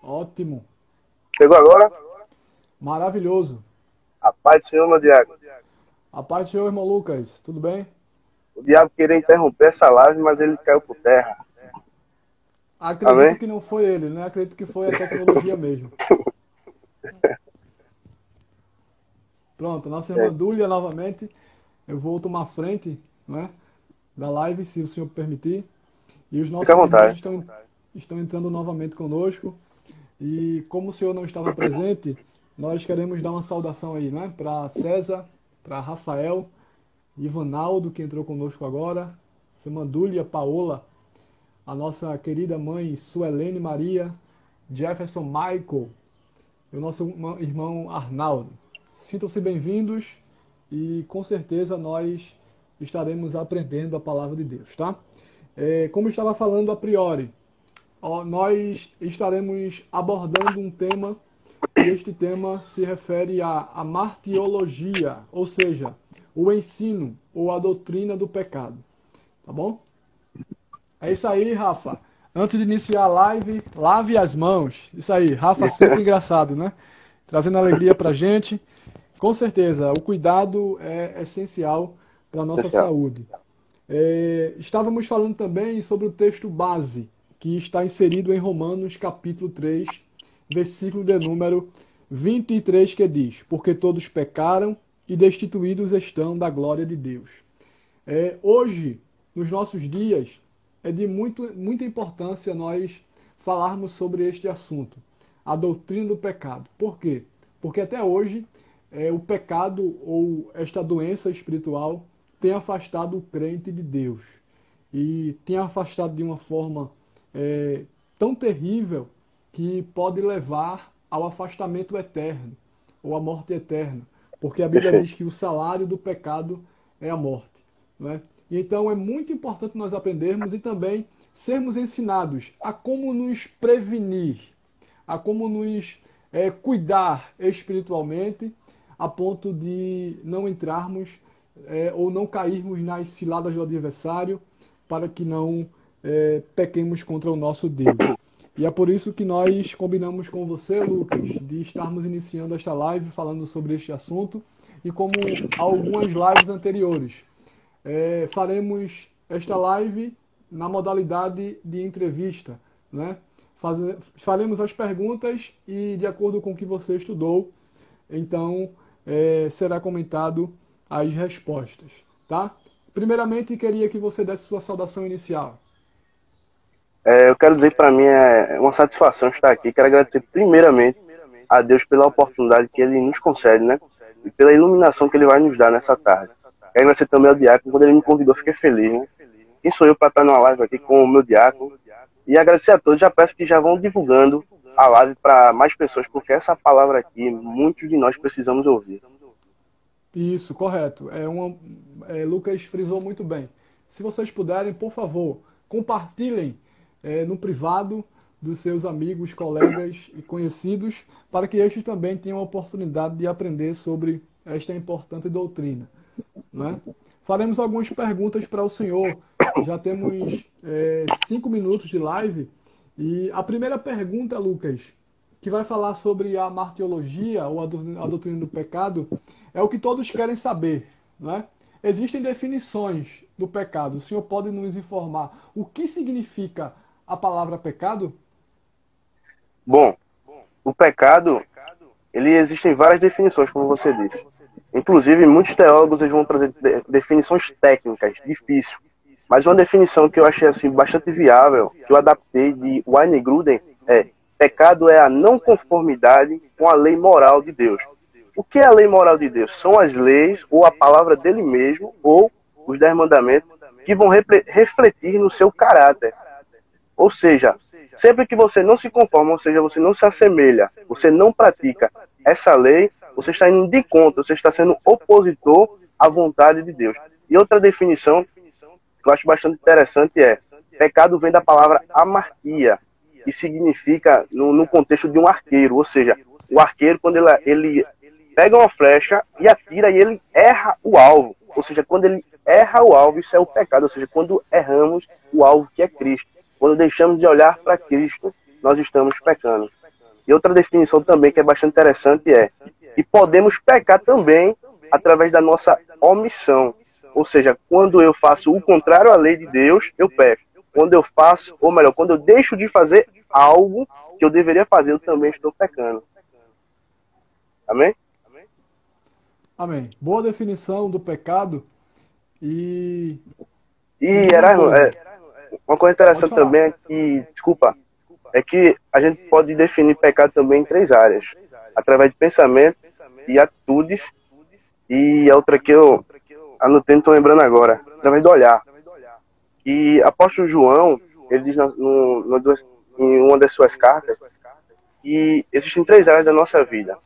Ótimo. Chegou agora? Maravilhoso. A paz do Senhor, meu diácono. A paz do Senhor, irmão Lucas. Tudo bem? O diabo queria interromper essa live, mas ele caiu por terra. Acredito Amém? que não foi ele, né? Acredito que foi a tecnologia mesmo. Pronto, nossa irmã É, Dúlia novamente. Eu vou tomar frente, né, da live, se o senhor permitir. E os fica à nossos irmãos vontade. estão entrando novamente conosco. E como o senhor não estava presente, nós queremos dar uma saudação aí, né? Para César, para Rafael, Ivanaldo, que entrou conosco agora, Samandúlia, Paola, a nossa querida mãe Suelene Maria, Jefferson Michael e o nosso irmão Arnaldo. Sintam-se bem-vindos e com certeza nós estaremos aprendendo a palavra de Deus, tá? Como eu estava falando a priori, nós estaremos abordando um tema e este tema se refere à martiologia, ou seja, o ensino ou a doutrina do pecado. Tá bom? É isso aí, Rafa. Antes de iniciar a live, lave as mãos. Isso aí, Rafa sempre engraçado, né? Trazendo alegria pra gente. Com certeza, o cuidado é essencial para a nossa Essencial. saúde. Estávamos falando também sobre o texto base, que está inserido em Romanos capítulo 3, versículo de número 23, que diz: Porque todos pecaram e destituídos estão da glória de Deus. Hoje, nos nossos dias, é de muita importância nós falarmos sobre este assunto, a doutrina do pecado. Por quê? Porque até hoje, o pecado ou esta doença espiritual tem afastado o crente de Deus. E tem afastado de uma forma tão terrível que pode levar ao afastamento eterno, ou à morte eterna. Porque a Bíblia Perfeito. diz que o salário do pecado é a morte. Não é? E então é muito importante nós aprendermos e também sermos ensinados a como nos prevenir, a como nos cuidar espiritualmente, a ponto de não entrarmos ou não cairmos nas ciladas do adversário, para que não pequemos contra o nosso Deus. E é por isso que nós combinamos com você, Lucas, de estarmos iniciando esta live falando sobre este assunto. E como algumas lives anteriores, faremos esta live na modalidade de entrevista, né? Faremos as perguntas e, de acordo com o que você estudou, então será comentado as respostas, tá? Primeiramente, queria que você desse sua saudação inicial. Eu quero dizer que para mim é uma satisfação estar aqui. Quero agradecer primeiramente a Deus pela oportunidade que Ele nos concede, né? E pela iluminação que Ele vai nos dar nessa tarde. Quero agradecer também ao diácono. Quando ele me convidou, eu fiquei feliz, né? Quem sou eu para estar numa live aqui com o meu diácono? E agradecer a todos. Já peço que já vão divulgando a live para mais pessoas, porque essa palavra aqui, muitos de nós precisamos ouvir. Isso, correto. Lucas frisou muito bem. Se vocês puderem, por favor, compartilhem no privado dos seus amigos, colegas e conhecidos, para que estes também tenham a oportunidade de aprender sobre esta importante doutrina, né? Faremos algumas perguntas para o senhor. Já temos 5 minutos de live. E a primeira pergunta, Lucas, que vai falar sobre a martiologia ou a doutrina do pecado, é o que todos querem saber, né? Existem definições do pecado. O senhor pode nos informar o que significa a palavra pecado? Bom, o pecado, ele existe em várias definições, como você disse. Inclusive, muitos teólogos eles vão trazer definições técnicas, difíceis. Mas uma definição que eu achei assim bastante viável, que eu adaptei de Wayne Grudem, é: pecado é a não conformidade com a lei moral de Deus. O que é a lei moral de Deus? São as leis ou a palavra dele mesmo ou os 10 mandamentos que vão refletir no seu caráter. Ou seja, sempre que você não se conforma, ou seja, você não se assemelha, você não pratica essa lei, você está indo de conta, você está sendo opositor à vontade de Deus. E outra definição que eu acho bastante interessante é: pecado vem da palavra amartia, que significa, no contexto de um arqueiro, ou seja, o arqueiro, quando ele pega uma flecha e atira e ele erra o alvo, ou seja, quando ele erra o alvo, isso é o pecado, ou seja, quando erramos o alvo que é Cristo, quando deixamos de olhar para Cristo, nós estamos pecando. E outra definição também que é bastante interessante é que podemos pecar também através da nossa omissão. Ou seja, quando eu faço o contrário à lei de Deus, eu peco. Quando eu faço, ou melhor, quando eu deixo de fazer algo que eu deveria fazer, eu também estou pecando. Amém? Amém. Boa definição do pecado. E Erasmo, uma coisa interessante também é que, desculpa, é que a gente pode definir pecado também em 3 áreas. Através de pensamento e atitudes, e a outra que eu anotei, não estou lembrando agora, através do olhar. E apóstolo João, ele diz em uma das suas cartas que existem 3 áreas da nossa vida,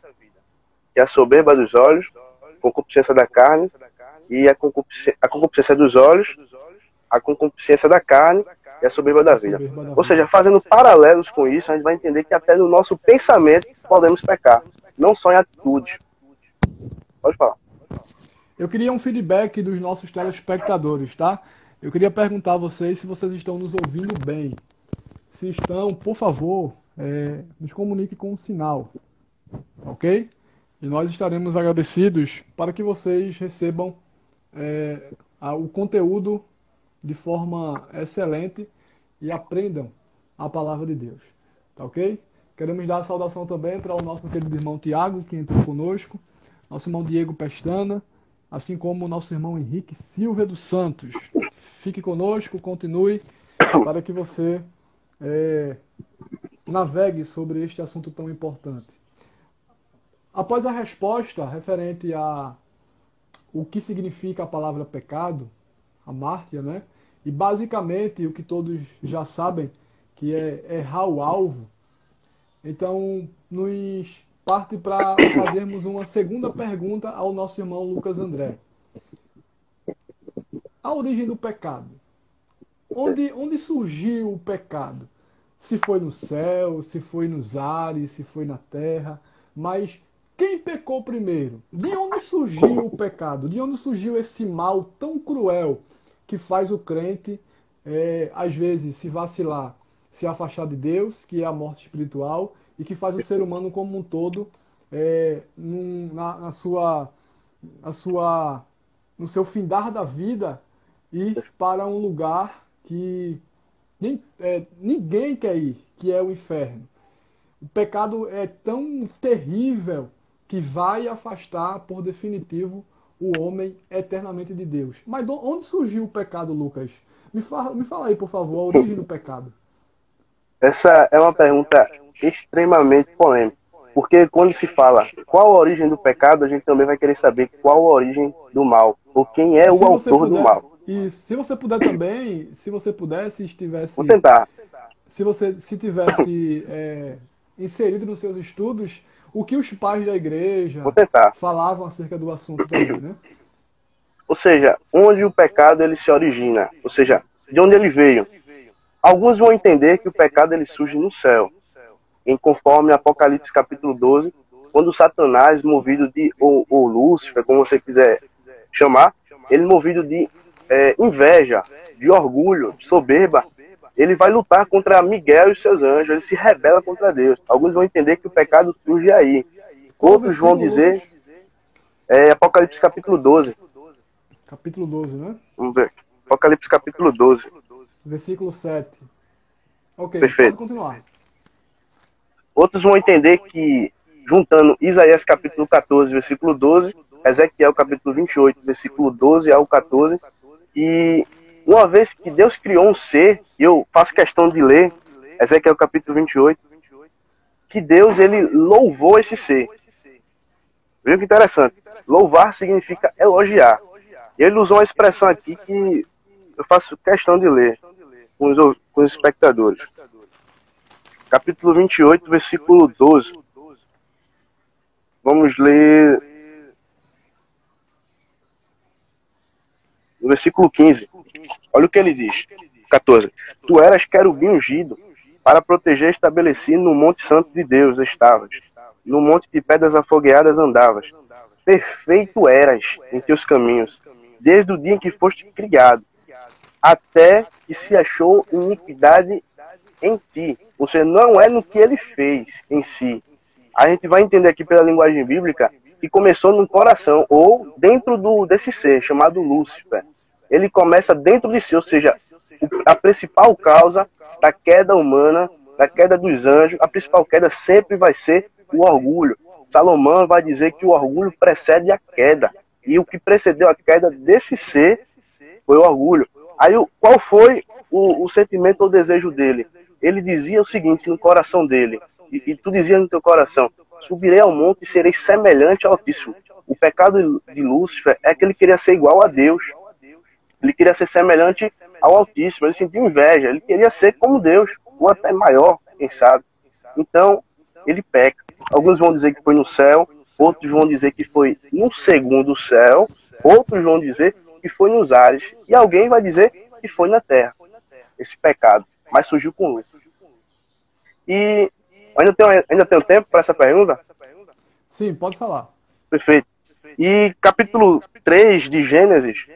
que é a soberba dos olhos, a concupiscência da carne e a concupiscência dos olhos, a concupiscência da carne e a soberba da vida. Ou seja, fazendo paralelos com isso, a gente vai entender que até no nosso pensamento podemos pecar, não só em atitudes. Pode falar. Eu queria um feedback dos nossos telespectadores, tá? Eu queria perguntar a vocês se vocês estão nos ouvindo bem. Se estão, por favor, nos comunique com um sinal, ok? E nós estaremos agradecidos para que vocês recebam o conteúdo de forma excelente e aprendam a palavra de Deus, tá ok? Queremos dar a saudação também para o nosso querido irmão Tiago, que entrou conosco, nosso irmão Diego Pestana, assim como o nosso irmão Henrique Silva dos Santos. Fique conosco, continue, para que você navegue sobre este assunto tão importante. Após a resposta referente a o que significa a palavra pecado, a mártir, né? E basicamente o que todos já sabem, que é errar o alvo, então nos parte para fazermos uma segunda pergunta ao nosso irmão Lucas André. A origem do pecado. Onde surgiu o pecado? Se foi no céu, se foi nos ares, se foi na terra, mas quem pecou primeiro? De onde surgiu o pecado? De onde surgiu esse mal tão cruel que faz o crente, às vezes, se vacilar, se afastar de Deus, que é a morte espiritual, e que faz o ser humano como um todo, no seu findar da vida, ir para um lugar que ninguém quer ir, que é o inferno. O pecado é tão terrível que vai afastar, por definitivo, o homem eternamente de Deus. Mas onde surgiu o pecado, Lucas? Me fala aí, por favor, a origem do pecado. Essa é uma pergunta extremamente polêmica, porque quando se fala qual a origem do pecado, a gente também vai querer saber qual a origem do mal, ou quem é o autor do mal. Isso. Se você puder também, se estivesse... Vou tentar. Se tivesse inserido nos seus estudos, o que os pais da igreja falavam acerca do assunto também, né? Ou seja, onde o pecado ele se origina, ou seja, de onde ele veio. Alguns vão entender que o pecado ele surge no céu, conforme Apocalipse capítulo 12, quando Satanás, movido ou Lúcifer, como você quiser chamar, ele movido de inveja, de orgulho, de soberba, ele vai lutar contra Miguel e os seus anjos, ele se rebela contra Deus. Alguns vão entender que o pecado surge aí. Outros vão dizer, Apocalipse capítulo 12. Capítulo 12, né? Vamos ver. Apocalipse capítulo 12. Versículo 7. Ok, perfeito. Pode continuar. Outros vão entender que, juntando Isaías capítulo 14, versículo 12, Ezequiel capítulo 28, versículo 12 ao 14, e uma vez que Deus criou um ser, e eu faço questão de ler Ezequiel capítulo 28, que Deus ele louvou esse ser. Viu que interessante? Louvar significa elogiar. E ele usou uma expressão aqui que eu faço questão de ler com os espectadores. Capítulo 28, versículo 12. Vamos ler no versículo 15. Olha o que ele diz. 14. Tu eras querubim ungido, para proteger estabelecido no monte santo de Deus estavas. No monte de pedras afogueadas andavas. Perfeito eras em teus caminhos, desde o dia em que foste criado, até que se achou iniquidade em ti. Ou seja, não é no que ele fez em si. A gente vai entender aqui pela linguagem bíblica que começou no coração, ou dentro desse ser, chamado Lúcifer. Ele começa dentro de si, ou seja, a principal causa da queda humana, da queda dos anjos, a principal queda sempre vai ser o orgulho. Salomão vai dizer que o orgulho precede a queda. E o que precedeu a queda desse ser foi o orgulho. Aí, qual foi o sentimento ou desejo dele? Ele dizia o seguinte no coração dele, e tu dizia no teu coração: subirei ao monte e serei semelhante ao Altíssimo. O pecado de Lúcifer é que ele queria ser igual a Deus. Ele queria ser semelhante ao Altíssimo. Ele sentia inveja. Ele queria ser como Deus, ou até maior, quem sabe. Então, ele peca. Alguns vão dizer que foi no céu, outros vão dizer que foi no segundo céu, outros vão dizer que foi nos ares, e alguém vai dizer que foi na terra, esse pecado, mas surgiu com luz. E ainda tenho tempo para essa pergunta? Sim, pode falar. Perfeito. E capítulo 3 de Gênesis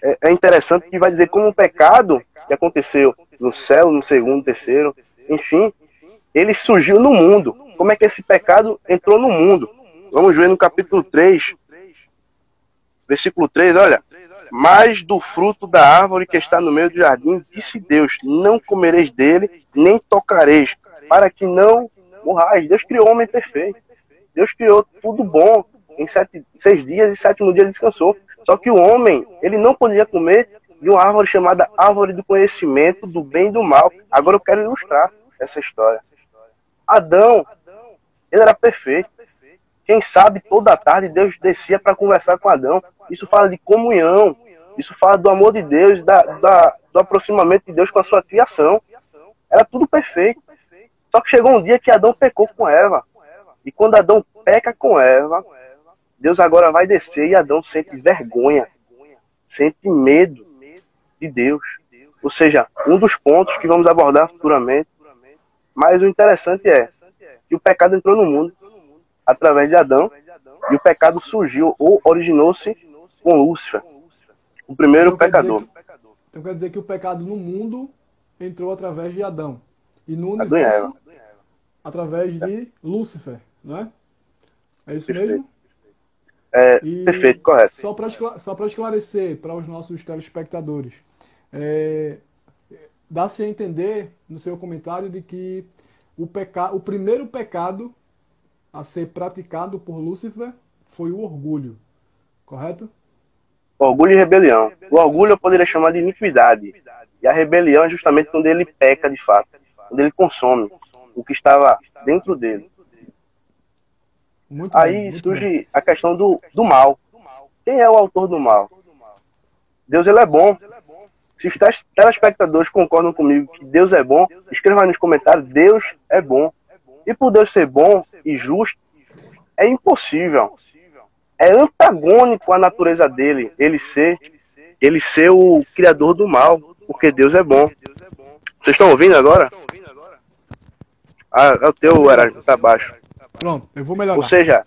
é interessante, que vai dizer como o pecado que aconteceu no céu, no segundo, terceiro, enfim, ele surgiu no mundo. Como é que esse pecado entrou no mundo? Vamos ver no capítulo 3, versículo 3, olha. Mas do fruto da árvore que está no meio do jardim, disse Deus: não comereis dele, nem tocareis, para que não morrais. Deus criou o homem perfeito. Deus criou tudo bom em 6 dias, e 7º dia descansou. Só que o homem, ele não podia comer de uma árvore chamada árvore do conhecimento do bem e do mal. Agora eu quero ilustrar essa história. Adão, ele era perfeito. Quem sabe toda tarde Deus descia para conversar com Adão. Isso fala de comunhão. Isso fala do amor de Deus, do aproximamento de Deus com a sua criação. Era tudo perfeito. Só que chegou um dia que Adão pecou com Eva. E quando Adão peca com Eva, Deus agora vai descer e Adão sente vergonha, sente medo de Deus. Ou seja, um dos pontos que vamos abordar futuramente. Mas o interessante é que o pecado entrou no mundo através de Adão, e o pecado surgiu ou originou-se com Lúcifer, o primeiro pecador. Então quer dizer que o pecado no mundo entrou através de Adão, e no Adão e Eva. universo através de Lúcifer, não é? É isso Perfeito. mesmo? Perfeito, correto. Só para esclarecer para os nossos telespectadores, dá-se a entender no seu comentário de que o primeiro pecado a ser praticado por Lúcifer foi o orgulho, correto? Orgulho e rebelião. O orgulho eu poderia chamar de iniquidade. E a rebelião é justamente quando ele peca de fato, quando ele consome o que estava dentro dele. Aí surge a questão do mal. Quem é o autor do mal? Deus, ele é bom. Se os telespectadores concordam comigo que Deus é bom, escreva aí nos comentários: Deus é bom. E por Deus ser bom e justo, é impossível. É antagônico à natureza dele, ele ser o criador do mal, porque Deus é bom. Vocês estão ouvindo agora? É o teu, Erasmo, tá baixo. Pronto, eu vou melhorar. Ou seja,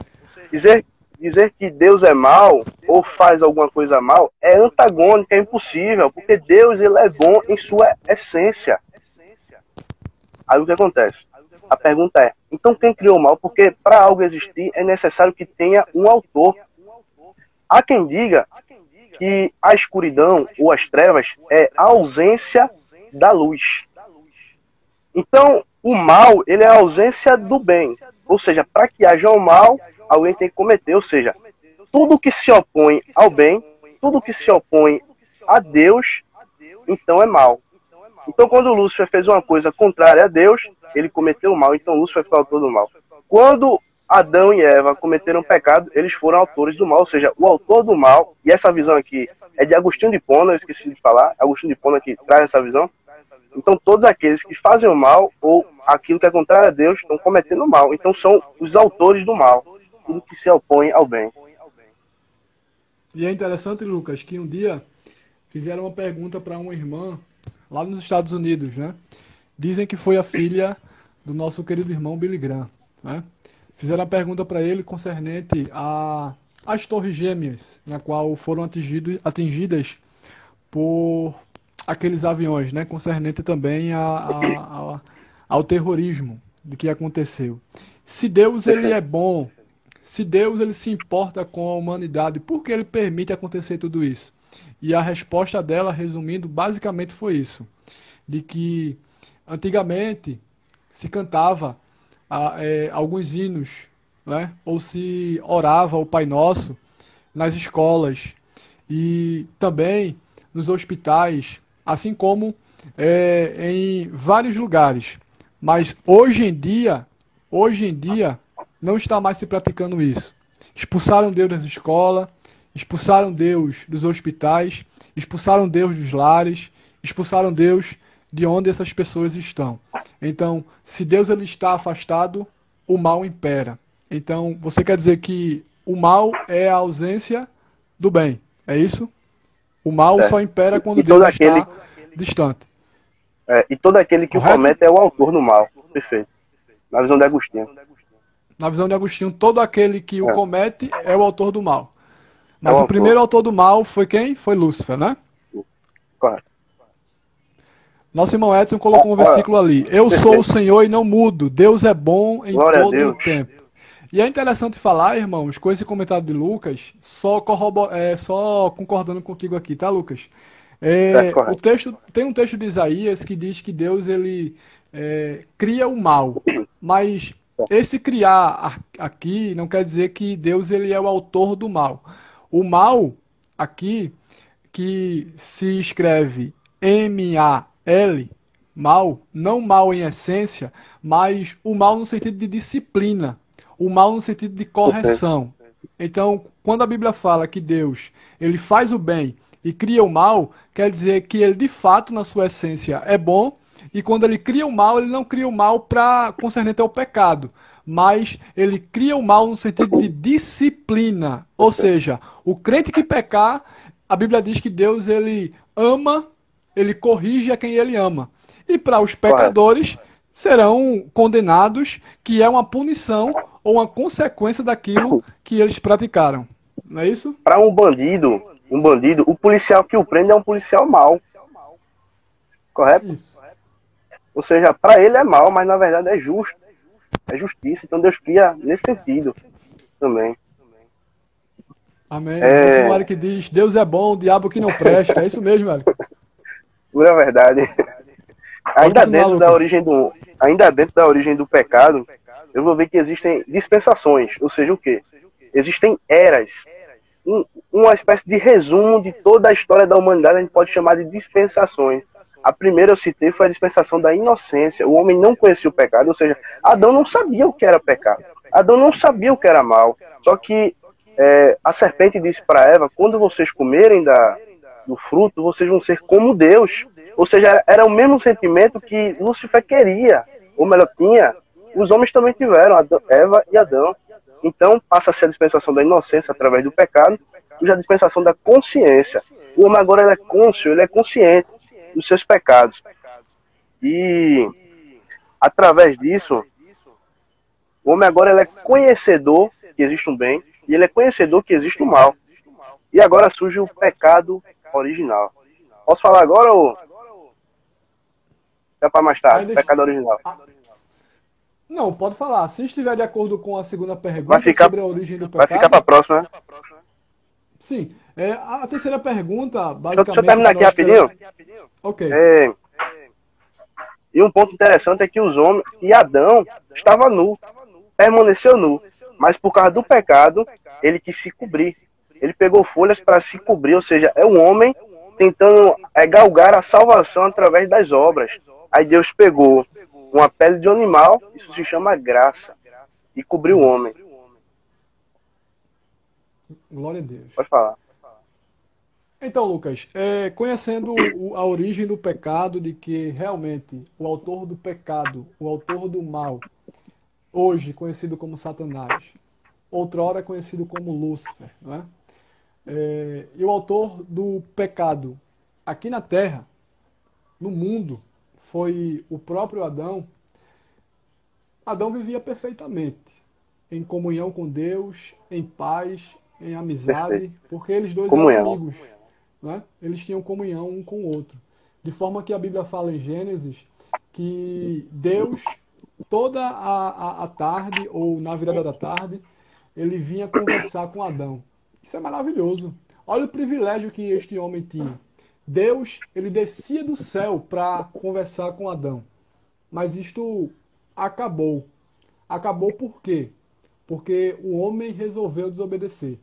dizer que Deus é mal ou faz alguma coisa mal é antagônico, é impossível, porque Deus, ele é bom em sua essência. Aí o que acontece? A pergunta é: então quem criou o mal? Porque para algo existir é necessário que tenha um autor. Há quem diga que a escuridão ou as trevas é a ausência da luz. Então, o mal, ele é a ausência do bem. Ou seja, para que haja o mal, alguém tem que cometer. Ou seja, tudo que se opõe ao bem, tudo que se opõe a Deus, então é mal. Então, quando Lúcifer fez uma coisa contrária a Deus, ele cometeu o mal. Então, Lúcifer foi o autor do mal. Quando Adão e Eva cometeram pecado, eles foram autores do mal. Ou seja, o autor do mal, e essa visão aqui é de Agostinho de Hipona, eu esqueci de falar, Agostinho de Hipona que traz essa visão. Então, todos aqueles que fazem o mal, ou aquilo que é contrário a Deus, estão cometendo o mal. Então, são os autores do mal, tudo que se opõe ao bem. E é interessante, Lucas, que um dia fizeram uma pergunta para uma irmã lá nos Estados Unidos, né? Dizem que foi a filha do nosso querido irmão Billy Graham, né? Fizeram a pergunta para ele concernente às Torres Gêmeas, na qual foram atingidas por aqueles aviões, né? Concernente também ao terrorismo de que aconteceu. Se Deus ele é bom, se Deus ele se importa com a humanidade, por que ele permite acontecer tudo isso? E a resposta dela, resumindo, basicamente foi isso, de que antigamente se cantava alguns hinos, né? Ou se orava o Pai Nosso nas escolas e também nos hospitais, assim como em vários lugares. Mas hoje em dia, não está mais se praticando isso. Expulsaram Deus das escolas, expulsaram Deus dos hospitais, expulsaram Deus dos lares, expulsaram Deus de onde essas pessoas estão. Então, se Deus ele está afastado, o mal impera. Então, você quer dizer que o mal é a ausência do bem, é isso? O mal só impera quando Deus está distante. E todo aquele que o comete é o autor do mal. Perfeito. Na visão de Agostinho. Na visão de Agostinho, todo aquele que o comete é o autor do mal. Mas o primeiro autor do mal foi quem? Foi Lúcifer, né? Correto. Nosso irmão Edson colocou um versículo ali. Eu sou o Senhor e não mudo. Deus é bom em todo o tempo. E é interessante falar, irmãos, com esse comentário de Lucas, só concordando contigo aqui, tá, Lucas? Tem um texto de Isaías que diz que Deus ele cria o mal, mas esse criar aqui não quer dizer que Deus ele é o autor do mal. O mal aqui, que se escreve M-A-L, mal, não mal em essência, mas o mal no sentido de disciplina, o mal no sentido de correção. Então, quando a Bíblia fala que Deus ele faz o bem e cria o mal, quer dizer que ele de fato, na sua essência, é bom, e quando ele cria o mal, ele não cria o mal para concernente ao pecado, mas ele cria o mal no sentido de disciplina. Ou seja, o crente que pecar, a Bíblia diz que Deus ele ama, ele corrige a quem ele ama. E para os pecadores serão condenados, que é uma punição ou uma consequência daquilo que eles praticaram. Não é isso? Para um bandido, o policial que o prende é um policial mau. Correto? Isso. Ou seja, para ele é mau, mas na verdade é justo. É justiça. Então Deus cria nesse sentido também. Amém. Esse Mário que diz, Deus é bom, o diabo que não presta. É isso mesmo, Mário. Pura verdade. Ainda dentro da origem do pecado, eu vou ver que existem dispensações. Ou seja, o quê? Existem eras. Uma espécie de resumo de toda a história da humanidade, a gente pode chamar de dispensações. A primeira eu citei foi a dispensação da inocência. O homem não conhecia o pecado, ou seja, Adão não sabia o que era pecado. Adão não sabia o que era mal. Só que a serpente disse para Eva, quando vocês comerem do fruto, vocês vão ser como Deus. Ou seja, era o mesmo sentimento que Lúcifer queria, ou melhor, tinha. Os homens também tiveram, Eva e Adão. Então, passa a ser a dispensação da inocência através do pecado, e a dispensação da consciência. O homem agora ele é cônscio, ele é consciente dos seus pecados. E, através disso, o homem agora ele é conhecedor que existe um bem, e ele é conhecedor que existe o mal. E agora surge o pecado original. Posso falar agora ou é para mais tarde? Pecado original. Não, pode falar. Se estiver de acordo com a segunda pergunta sobre a origem do pecado... Vai ficar para a próxima, né? Sim. A terceira pergunta, basicamente... Deixa eu terminar aqui rapidinho. Ok. E um ponto interessante é que os homens... E Adão estava nu. Permaneceu nu. Mas por causa do pecado, ele quis se cobrir. Ele pegou folhas para se cobrir. Ou seja, é um homem tentando galgar a salvação através das obras. Aí Deus pegou uma pele de animal, isso se chama graça, e cobriu o homem. Glória a Deus. Pode falar. Então, Lucas, conhecendo a origem do pecado, de que realmente o autor do pecado, o autor do mal, hoje conhecido como Satanás, outrora conhecido como Lúcifer, né? E o autor do pecado aqui na Terra, no mundo, foi o próprio Adão. Adão vivia perfeitamente, em comunhão com Deus, em paz, em amizade, porque eles dois eram amigos, né? Eles tinham comunhão um com o outro. De forma que a Bíblia fala em Gênesis que Deus, toda a tarde, ou na virada da tarde, ele vinha conversar com Adão. Isso é maravilhoso. Olha o privilégio que este homem tinha. Deus, ele descia do céu para conversar com Adão. Mas isto acabou. Acabou por quê? Porque o homem resolveu desobedecer.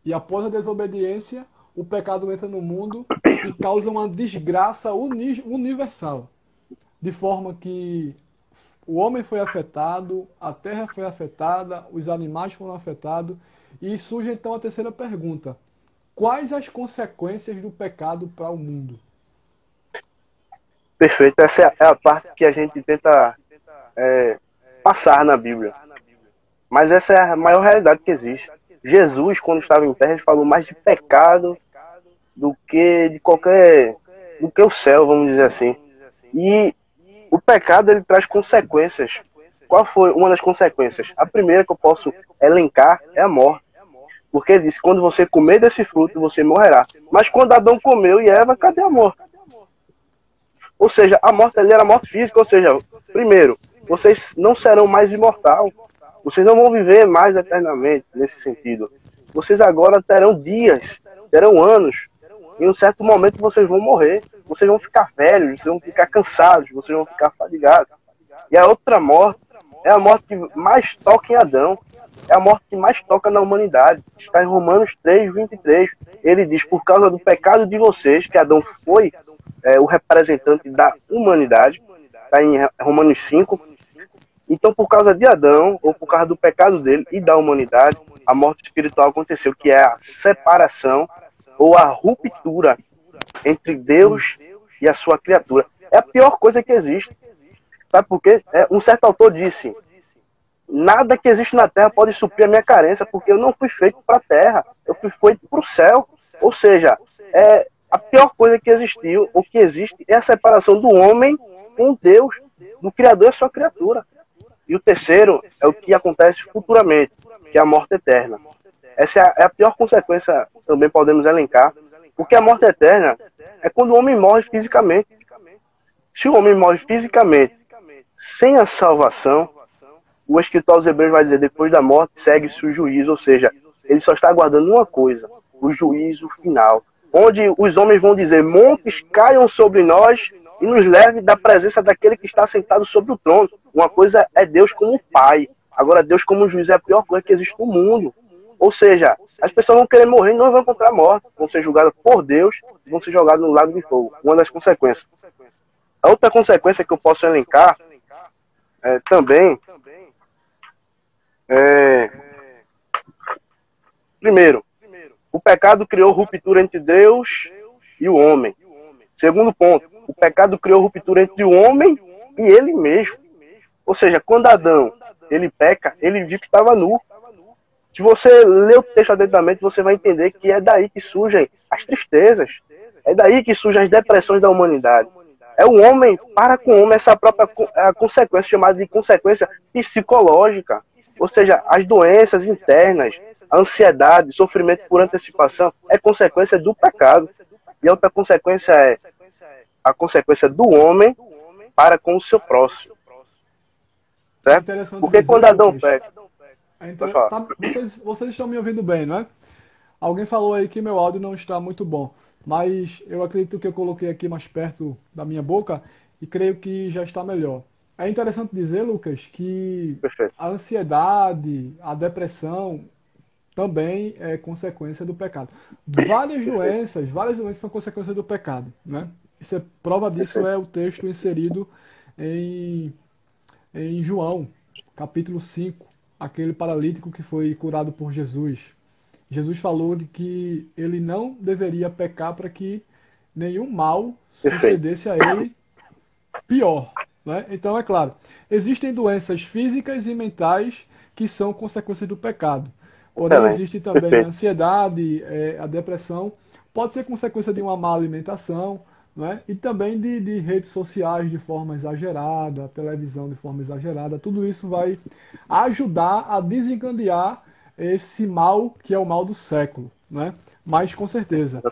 E após a desobediência, o pecado entra no mundo e causa uma desgraça universal. De forma que o homem foi afetado, a terra foi afetada, os animais foram afetados. E surge então a terceira pergunta: quais as consequências do pecado para o mundo? Perfeito. Essa é a parte que a gente tenta passar na Bíblia. Mas essa é a maior realidade que existe. Jesus, quando estava em terra, ele falou mais de pecado do que do que o céu, vamos dizer assim. E o pecado, ele traz consequências. Qual foi uma das consequências? A primeira que eu posso elencar é a morte. Porque ele disse, quando você comer desse fruto, você morrerá. Mas quando Adão comeu e Eva, cadê a morte? Ou seja, a morte ali era a morte física. Ou seja, primeiro, vocês não serão mais imortal. Vocês não vão viver mais eternamente nesse sentido. Vocês agora terão dias, terão anos. Em um certo momento vocês vão morrer. Vocês vão ficar velhos, vocês vão ficar cansados, vocês vão ficar fadigados. E a outra morte é a morte que mais toca em Adão. É a morte que mais toca na humanidade. Está em Romanos 3:23. Ele diz, por causa do pecado de vocês, que Adão foi o representante da humanidade. Está em Romanos 5. Então, por causa de Adão, ou por causa do pecado dele e da humanidade, a morte espiritual aconteceu, que é a separação ou a ruptura entre Deus e a sua criatura. É a pior coisa que existe. Sabe por quê? Um certo autor disse, nada que existe na Terra pode suprir a minha carência, porque eu não fui feito para a Terra, eu fui feito para o céu. Ou seja, a pior coisa que existiu, ou que existe, é a separação do homem com Deus, do Criador e a sua criatura. E o terceiro é o que acontece futuramente, que é a morte eterna. Essa é a pior consequência, também podemos elencar, porque a morte eterna é quando o homem morre fisicamente. Se o homem morre fisicamente, sem a salvação, o escritor aos Hebreus vai dizer, depois da morte segue-se o juízo, ou seja, ele só está aguardando uma coisa, o juízo final, onde os homens vão dizer, montes caiam sobre nós e nos leve da presença daquele que está sentado sobre o trono. Uma coisa é Deus como Pai, agora Deus como juiz é a pior coisa que existe no mundo. Ou seja, as pessoas vão querer morrer e não vão encontrar a morte, vão ser julgadas por Deus e vão ser jogadas no lago de fogo. Uma das consequências. A outra consequência que eu posso elencar também primeiro, o pecado criou ruptura entre Deus e o homem. Segundo ponto, o pecado criou ruptura entre o homem e ele mesmo. Ou seja, quando Adão ele peca, ele viu que estava nu. Se você ler o texto atentamente, você vai entender que é daí que surgem as tristezas. É daí que surgem as depressões da humanidade. É o homem para com o homem, essa própria consequência, chamada de consequência psicológica. Ou seja, as doenças internas, a ansiedade, sofrimento por antecipação, é consequência do pecado. E a outra consequência é a consequência do homem para com o seu próximo. Certo? Porque quando Adão peca... Vocês estão me ouvindo bem, não é? Alguém falou aí que meu áudio não está muito bom, mas eu acredito que eu coloquei aqui mais perto da minha boca e creio que já está melhor. É interessante dizer, Lucas, que a ansiedade, a depressão também é consequência do pecado. Várias doenças são consequência do pecado, né? Prova disso é o texto inserido em João, capítulo 5, aquele paralítico que foi curado por Jesus. Jesus falou de que ele não deveria pecar para que nenhum mal sucedesse a ele pior, né? Então, é claro, existem doenças físicas e mentais que são consequências do pecado. Porém, existe também a ansiedade, a depressão, pode ser consequência de uma má alimentação, né? E também de redes sociais de forma exagerada, televisão de forma exagerada. Tudo isso vai ajudar a desencadear esse mal que é o mal do século, né? Mas, com certeza,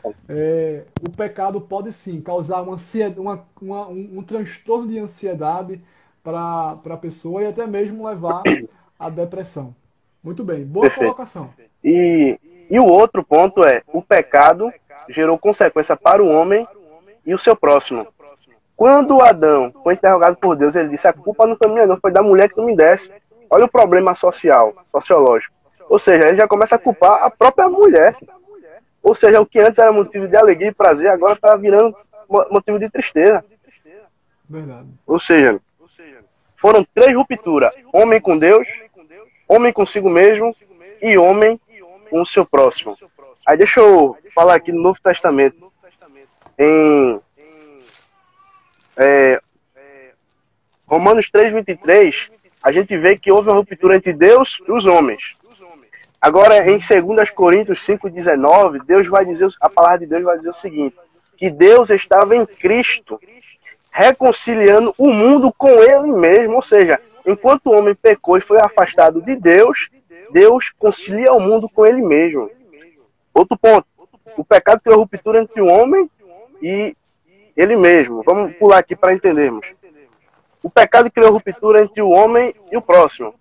o pecado pode sim causar um transtorno de ansiedade para a pessoa e até mesmo levar à depressão. Muito bem, boa Perfeito. colocação. E o outro ponto é, o pecado gerou consequência para o homem e o seu próximo. Quando Adão foi interrogado por Deus, ele disse, a culpa não foi minha não, foi da mulher que tu me desse. Olha o problema sociológico. Ou seja, ele já começa a culpar a própria mulher. Ou seja, o que antes era motivo de alegria e prazer, agora está virando motivo de tristeza. Verdade. Ou seja, foram 3 rupturas. Homem com Deus, homem consigo mesmo e homem com o seu próximo. Aí deixa eu falar aqui no Novo Testamento. Em Romanos 3:23, a gente vê que houve uma ruptura entre Deus e os homens. Agora, em 2 Coríntios 5:19, a palavra de Deus vai dizer o seguinte, que Deus estava em Cristo, reconciliando o mundo com Ele mesmo. Ou seja, enquanto o homem pecou e foi afastado de Deus, Deus concilia o mundo com Ele mesmo. Outro ponto, o pecado criou ruptura entre o homem e Ele mesmo. Vamos pular aqui para entendermos. O pecado criou ruptura entre o homem e o próximo.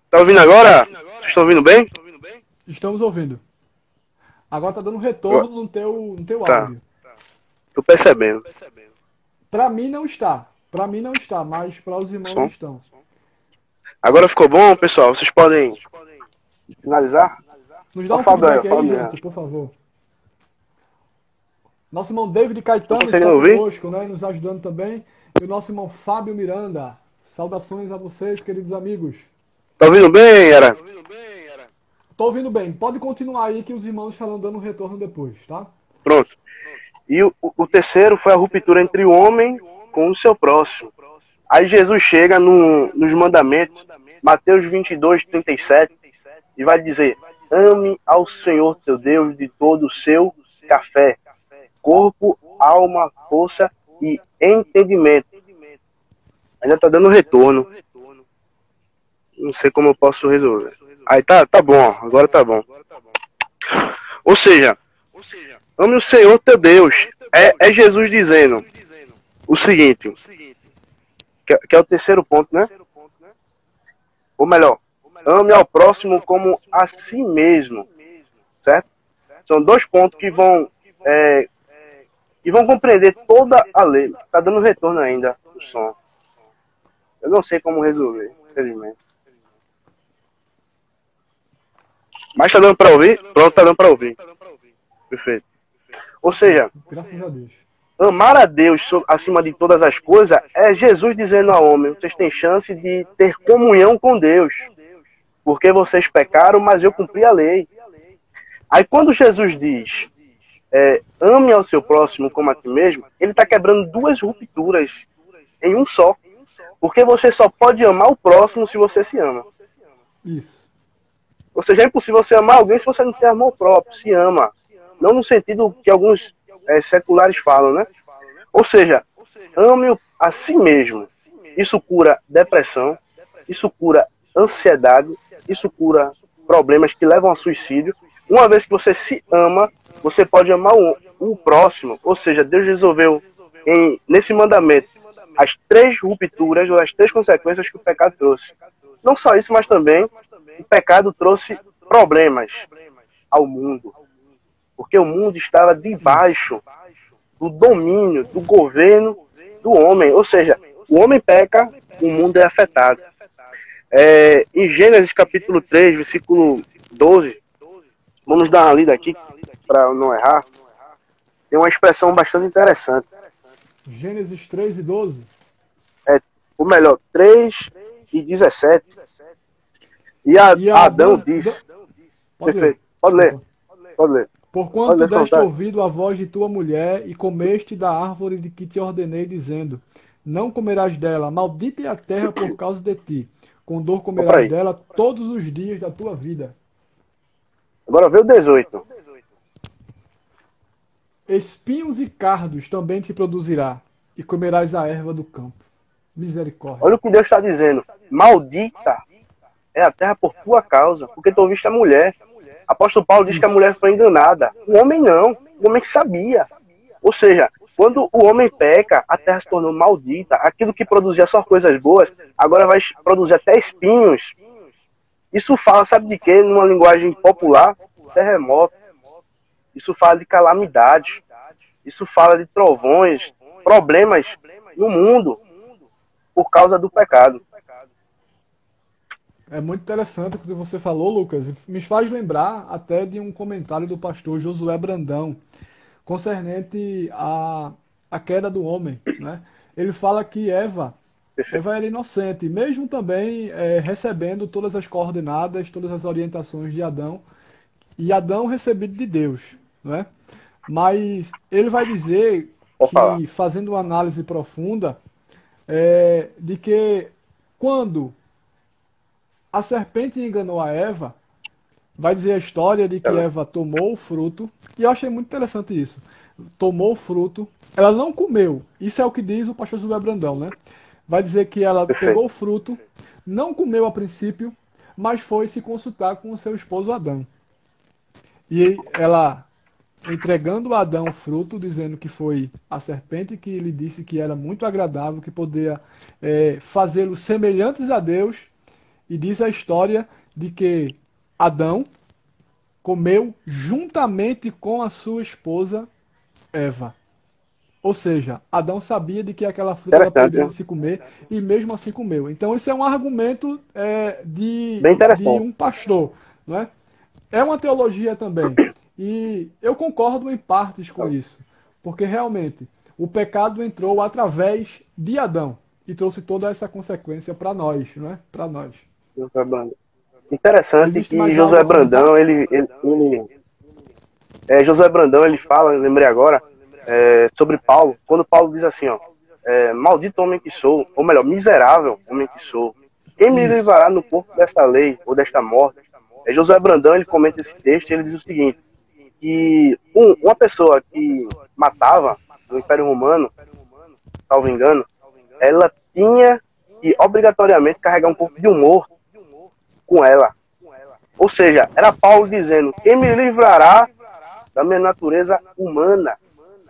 Tá ouvindo agora? Vocês estão ouvindo bem? Estamos ouvindo. Agora tá dando retorno no teu Tá. áudio. Tô percebendo. Para mim não está. Para mim não está, mas para os irmãos Som. estão. Agora ficou bom, pessoal? Vocês podem finalizar? Nos dá um Fábio, feedback aí, Fábio, gente, por favor. Nosso irmão David Caetano Não está conseguindo ouvir? conosco, né, nos ajudando também. E o nosso irmão Fábio Miranda. Saudações a vocês, queridos amigos. Tá ouvindo bem, Era? Tô ouvindo bem. Pode continuar aí que os irmãos estarão dando retorno depois, tá? Pronto. E o terceiro foi a ruptura entre o homem com o seu próximo. Aí Jesus chega nos mandamentos, Mateus 22:37, e vai dizer, ame ao Senhor teu Deus de todo o seu café, corpo, alma, força e entendimento. Ainda tá dando retorno. Não sei como eu posso resolver. Aí tá bom, agora tá bom. Ou seja, ame o Senhor teu Deus. É Jesus dizendo o seguinte, que é o terceiro ponto, né? Ou melhor, ame ao próximo como a si mesmo, certo? São 2 pontos que vão compreender toda a lei. Tá dando retorno ainda o som. Eu não sei como resolver, infelizmente. Mas tá dando para ouvir? Pronto, tá dando para ouvir. Perfeito. Ou seja, Graças a Deus. amar a Deus acima de todas as coisas é Jesus dizendo ao homem, vocês têm chance de ter comunhão com Deus. Porque vocês pecaram, mas eu cumpri a lei. Aí quando Jesus diz, ame ao seu próximo como a ti mesmo, ele está quebrando 2 rupturas em um só. Porque você só pode amar o próximo se você se ama. Isso. Ou seja, é impossível você amar alguém se você não tem amor próprio, se ama. Não no sentido que alguns seculares falam, né? Ou seja, ame a si mesmo. Isso cura depressão, isso cura ansiedade, isso cura problemas que levam a suicídio. Uma vez que você se ama, você pode amar o próximo. Ou seja, Deus resolveu nesse mandamento as 3 rupturas ou as 3 consequências que o pecado trouxe. Não só isso, mas também o pecado trouxe problemas ao mundo. Porque o mundo estava debaixo do domínio, do governo do homem. Ou seja, o homem peca, o mundo é afetado. Em Gênesis capítulo 3, versículo 12, vamos dar uma lida aqui para não errar. Tem uma expressão bastante interessante. Gênesis 3:12. Ou melhor, 3:17. E Adão diz... Perfeito. Pode ler. Porquanto deste ouvido a voz de tua mulher e comeste da árvore de que te ordenei, dizendo, não comerás dela, maldita é a terra por causa de ti. Com dor comerás dela todos os dias da tua vida. Agora vê o 18. Espinhos e cardos também te produzirá, e comerás a erva do campo. Misericórdia. Olha o que Deus está dizendo. Maldita é a terra por tua causa, porque tu ouviste a mulher. Apóstolo Paulo diz que a mulher foi enganada. O homem não. O homem sabia. Ou seja, quando o homem peca, a terra se tornou maldita. Aquilo que produzia só coisas boas, agora vai produzir até espinhos. Isso fala, sabe de quê? Numa linguagem popular, terremoto. Isso fala de calamidade. Isso fala de trovões, problemas no mundo por causa do pecado. É muito interessante o que você falou, Lucas. Me faz lembrar até de um comentário do pastor Josué Brandão, concernente à queda do homem, né? Ele fala que Eva era inocente, mesmo também recebendo todas as coordenadas, todas as orientações de Adão, e Adão recebido de Deus, né? Mas ele vai dizer que, fazendo uma análise profunda, de que quando a serpente enganou a Eva, vai dizer a história de que Eva tomou o fruto, e eu achei muito interessante isso. Tomou o fruto, ela não comeu. Isso é o que diz o pastor José Brandão, né? Vai dizer que ela pegou o fruto, não comeu a princípio, mas foi se consultar com o seu esposo Adão. E ela, entregando a Adão o fruto, dizendo que foi a serpente que lhe disse que era muito agradável, que poderia fazê-los semelhantes a Deus, e diz a história de que Adão comeu juntamente com a sua esposa Eva. Ou seja, Adão sabia de que aquela fruta era proibida de se comer e mesmo assim comeu. Então esse é um argumento de um pastor, não é? É uma teologia também. E eu concordo em partes com isso. Porque realmente o pecado entrou através de Adão e trouxe toda essa consequência para nós, não é? Para nós. Interessante que Josué Brandão, Josué Brandão, ele fala, lembrei agora, sobre Paulo, quando Paulo diz assim, ó, maldito homem que sou, ou melhor, miserável homem que sou, quem me livrará no corpo desta lei ou desta morte? Josué Brandão, ele comenta esse texto e ele diz o seguinte, que uma pessoa que matava no Império Romano, salvo engano, ela tinha que obrigatoriamente carregar um corpo de um morto com ela. Ou seja, era Paulo dizendo, quem me livrará da minha natureza humana,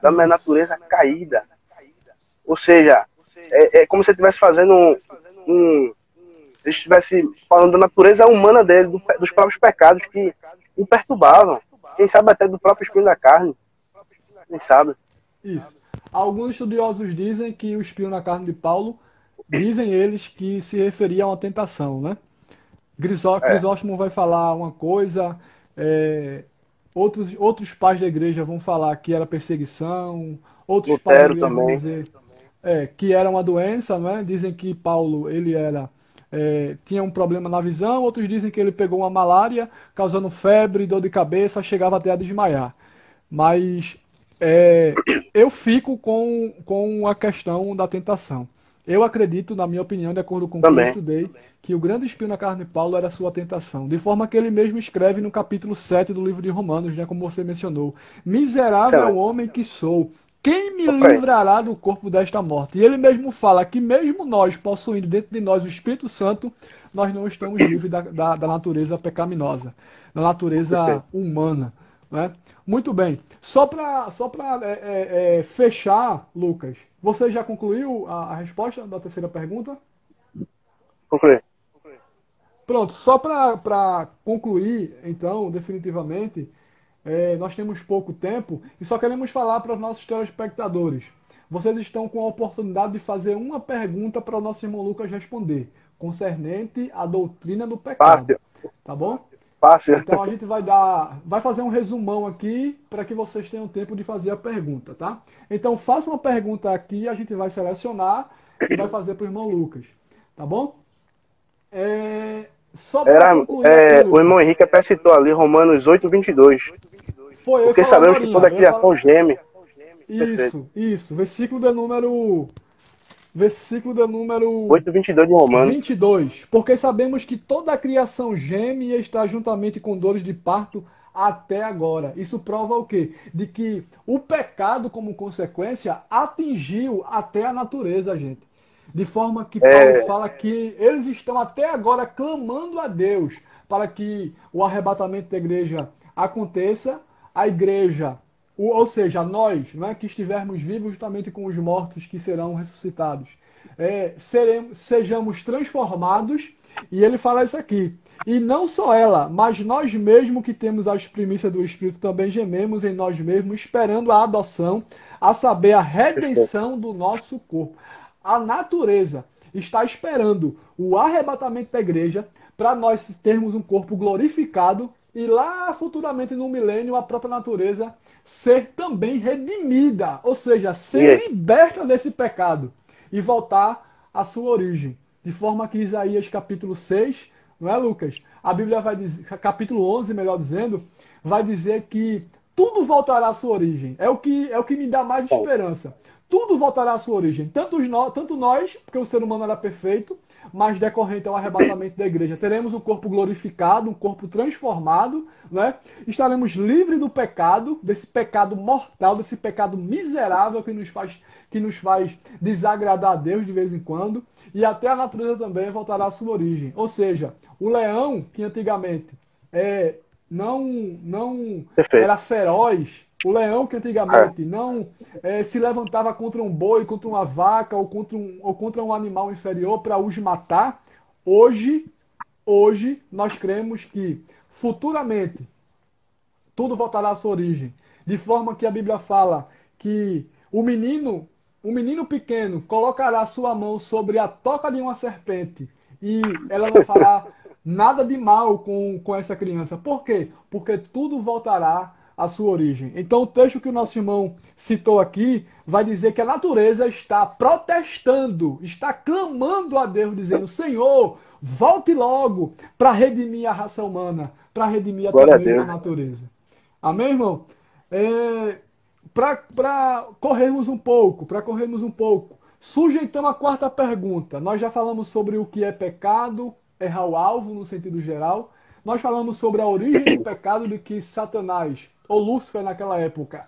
da minha natureza caída. Ou seja, é como se ele estivesse fazendo ele estivesse falando da natureza humana dele, dos próprios pecados que o perturbavam. Quem sabe até do próprio espinho da carne. Quem sabe? Isso. Alguns estudiosos dizem que o espinho na carne de Paulo, dizem eles que se referia a uma tentação, né? Crisóstomo vai falar uma coisa, outros pais da igreja vão falar que era perseguição, outros pais da igreja vão dizer que era uma doença, né? Dizem que Paulo ele tinha um problema na visão, outros dizem que ele pegou uma malária, causando febre, dor de cabeça, chegava até a desmaiar. Mas eu fico com a questão da tentação. Eu acredito, na minha opinião, de acordo com o que eu estudei, que o grande espinho na carne de Paulo era a sua tentação. De forma que ele mesmo escreve no capítulo 7 do livro de Romanos, né, como você mencionou. Miserável homem que sou, quem me livrará do corpo desta morte? E ele mesmo fala que mesmo nós, possuindo dentro de nós o Espírito Santo, nós não estamos livres da natureza pecaminosa, da natureza humana. Né? Muito bem. Só para fechar, Lucas, você já concluiu a resposta da terceira pergunta? Concluí. Pronto, só para concluir, então, definitivamente, nós temos pouco tempo e só queremos falar para os nossos telespectadores. Vocês estão com a oportunidade de fazer uma pergunta para o nosso irmão Lucas responder, concernente à doutrina do pecado. Fácil. Tá bom? Fácil. Então a gente vai fazer um resumão aqui para que vocês tenham tempo de fazer a pergunta, tá? Então faça uma pergunta aqui, a gente vai selecionar e vai fazer para o irmão Lucas, tá bom? Só para concluir aqui, o irmão Henrique até citou ali Romanos 8:22. Porque sabemos que toda a criação geme. Isso. Versículo de número 8:22 de Romanos. 22. Porque sabemos que toda a criação geme e está juntamente com dores de parto até agora. Isso prova o quê? De que o pecado, como consequência, atingiu até a natureza, gente. De forma que Paulo fala que eles estão até agora clamando a Deus para que o arrebatamento da igreja aconteça, a igreja, ou seja, nós, não é, que estivermos vivos juntamente com os mortos que serão ressuscitados, sejamos transformados, e ele fala isso aqui. E não só ela, mas nós mesmos que temos as primícias do Espírito também gememos em nós mesmos, esperando a adoção, a saber, a redenção do nosso corpo. A natureza está esperando o arrebatamento da igreja para nós termos um corpo glorificado e lá futuramente no milênio a própria natureza ser também redimida, ou seja, ser liberta desse pecado e voltar à sua origem. De forma que Isaías capítulo 6, não é, Lucas? A Bíblia vai dizer, capítulo 11, melhor dizendo, vai dizer que tudo voltará à sua origem. É o que me dá mais esperança. Tudo voltará à sua origem. Tanto nós, porque o ser humano era perfeito, mas decorrente ao arrebatamento da igreja, teremos um corpo glorificado, um corpo transformado, né? Estaremos livres do pecado, desse pecado mortal, desse pecado miserável que nos faz desagradar a Deus de vez em quando, e até a natureza também voltará à sua origem. Ou seja, o leão, que antigamente não era feroz, o leão que antigamente não se levantava contra um boi, contra uma vaca ou contra um animal inferior para os matar, hoje nós cremos que futuramente tudo voltará à sua origem. De forma que a Bíblia fala que o menino pequeno colocará sua mão sobre a toca de uma serpente e ela não fará nada de mal com essa criança. Por quê? Porque tudo voltará à sua origem. Então o texto que o nosso irmão citou aqui vai dizer que a natureza está protestando, está clamando a Deus, dizendo: Senhor, volte logo para redimir a raça humana, para redimir a mesma natureza. Amém, irmão? Para corrermos um pouco, surge então a quarta pergunta. Nós já falamos sobre o que é pecado, errar o alvo no sentido geral. Nós falamos sobre a origem do pecado, de que Satanás, ou Lúcifer naquela época,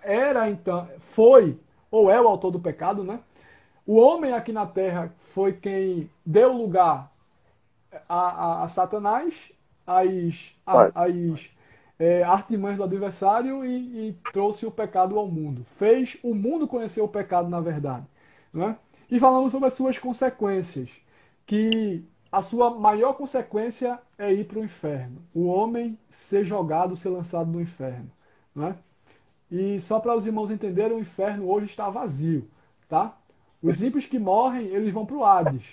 foi ou é o autor do pecado, né? O homem aqui na Terra foi quem deu lugar a Satanás, as artimanhas do adversário e trouxe o pecado ao mundo. Fez o mundo conhecer o pecado, na verdade, né? E falamos sobre as suas consequências, que a sua maior consequência é ir para o inferno. O homem ser jogado, ser lançado no inferno, né? E só para os irmãos entenderem, o inferno hoje está vazio, tá? Os ímpios que morrem, eles vão para o Hades.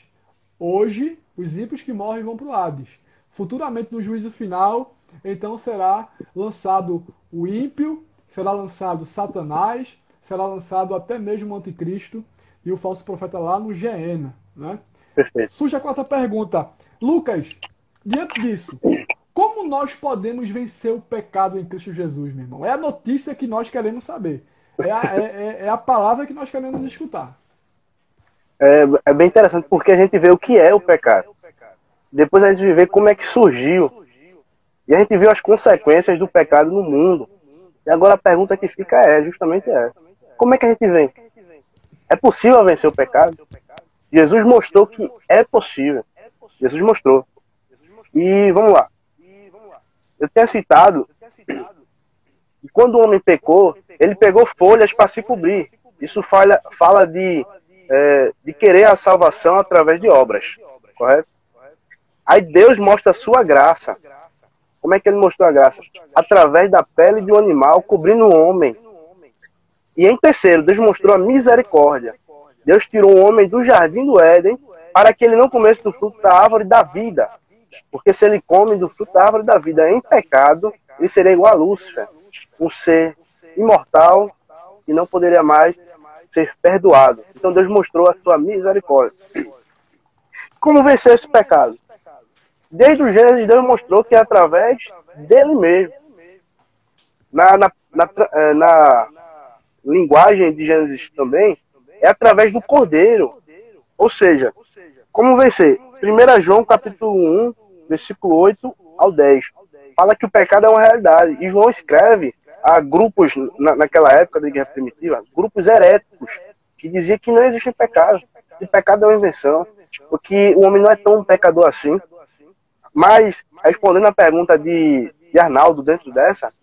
Hoje, os ímpios que morrem vão para o Hades. Futuramente, no juízo final, então será lançado o ímpio, será lançado Satanás, será lançado até mesmo o anticristo e o falso profeta lá no Geena, né? Perfeito. Surge a quarta pergunta. Lucas, diante disso, como nós podemos vencer o pecado em Cristo Jesus, meu irmão? É a notícia que nós queremos saber. É a palavra que nós queremos escutar. É bem interessante porque a gente vê o que é o pecado. Depois a gente vê como é que surgiu. E a gente viu as consequências do pecado no mundo. E agora a pergunta que fica é justamente essa. Como é que a gente vence? É possível vencer o pecado? Jesus mostrou que é possível. Jesus mostrou. E vamos lá. Eu tinha citado que quando o homem pecou, ele pegou folhas para se cobrir. Isso fala de querer a salvação através de obras. Correto? Aí Deus mostra a sua graça. Como é que ele mostrou a graça? Através da pele de um animal cobrindo o homem. E em terceiro, Deus mostrou a misericórdia. Deus tirou o homem do jardim do Éden para que ele não comesse do fruto da árvore da vida. Porque se ele come do fruto da árvore da vida em pecado, ele seria igual a Lúcifer, um ser imortal e não poderia mais ser perdoado. Então Deus mostrou a sua misericórdia. Como vencer esse pecado? Desde o Gênesis, Deus mostrou que é através dele mesmo. Na linguagem de Gênesis também, é através do Cordeiro. Ou seja, como vencer? 1 João capítulo 1, versículo 8 ao 10. Fala que o pecado é uma realidade. E João escreve a grupos, naquela época da igreja primitiva, grupos heréticos, que diziam que não existe pecado. de pecado é uma invenção, porque o homem não é tão pecador assim. Mas, respondendo a pergunta de Arnaldo dentro dessa,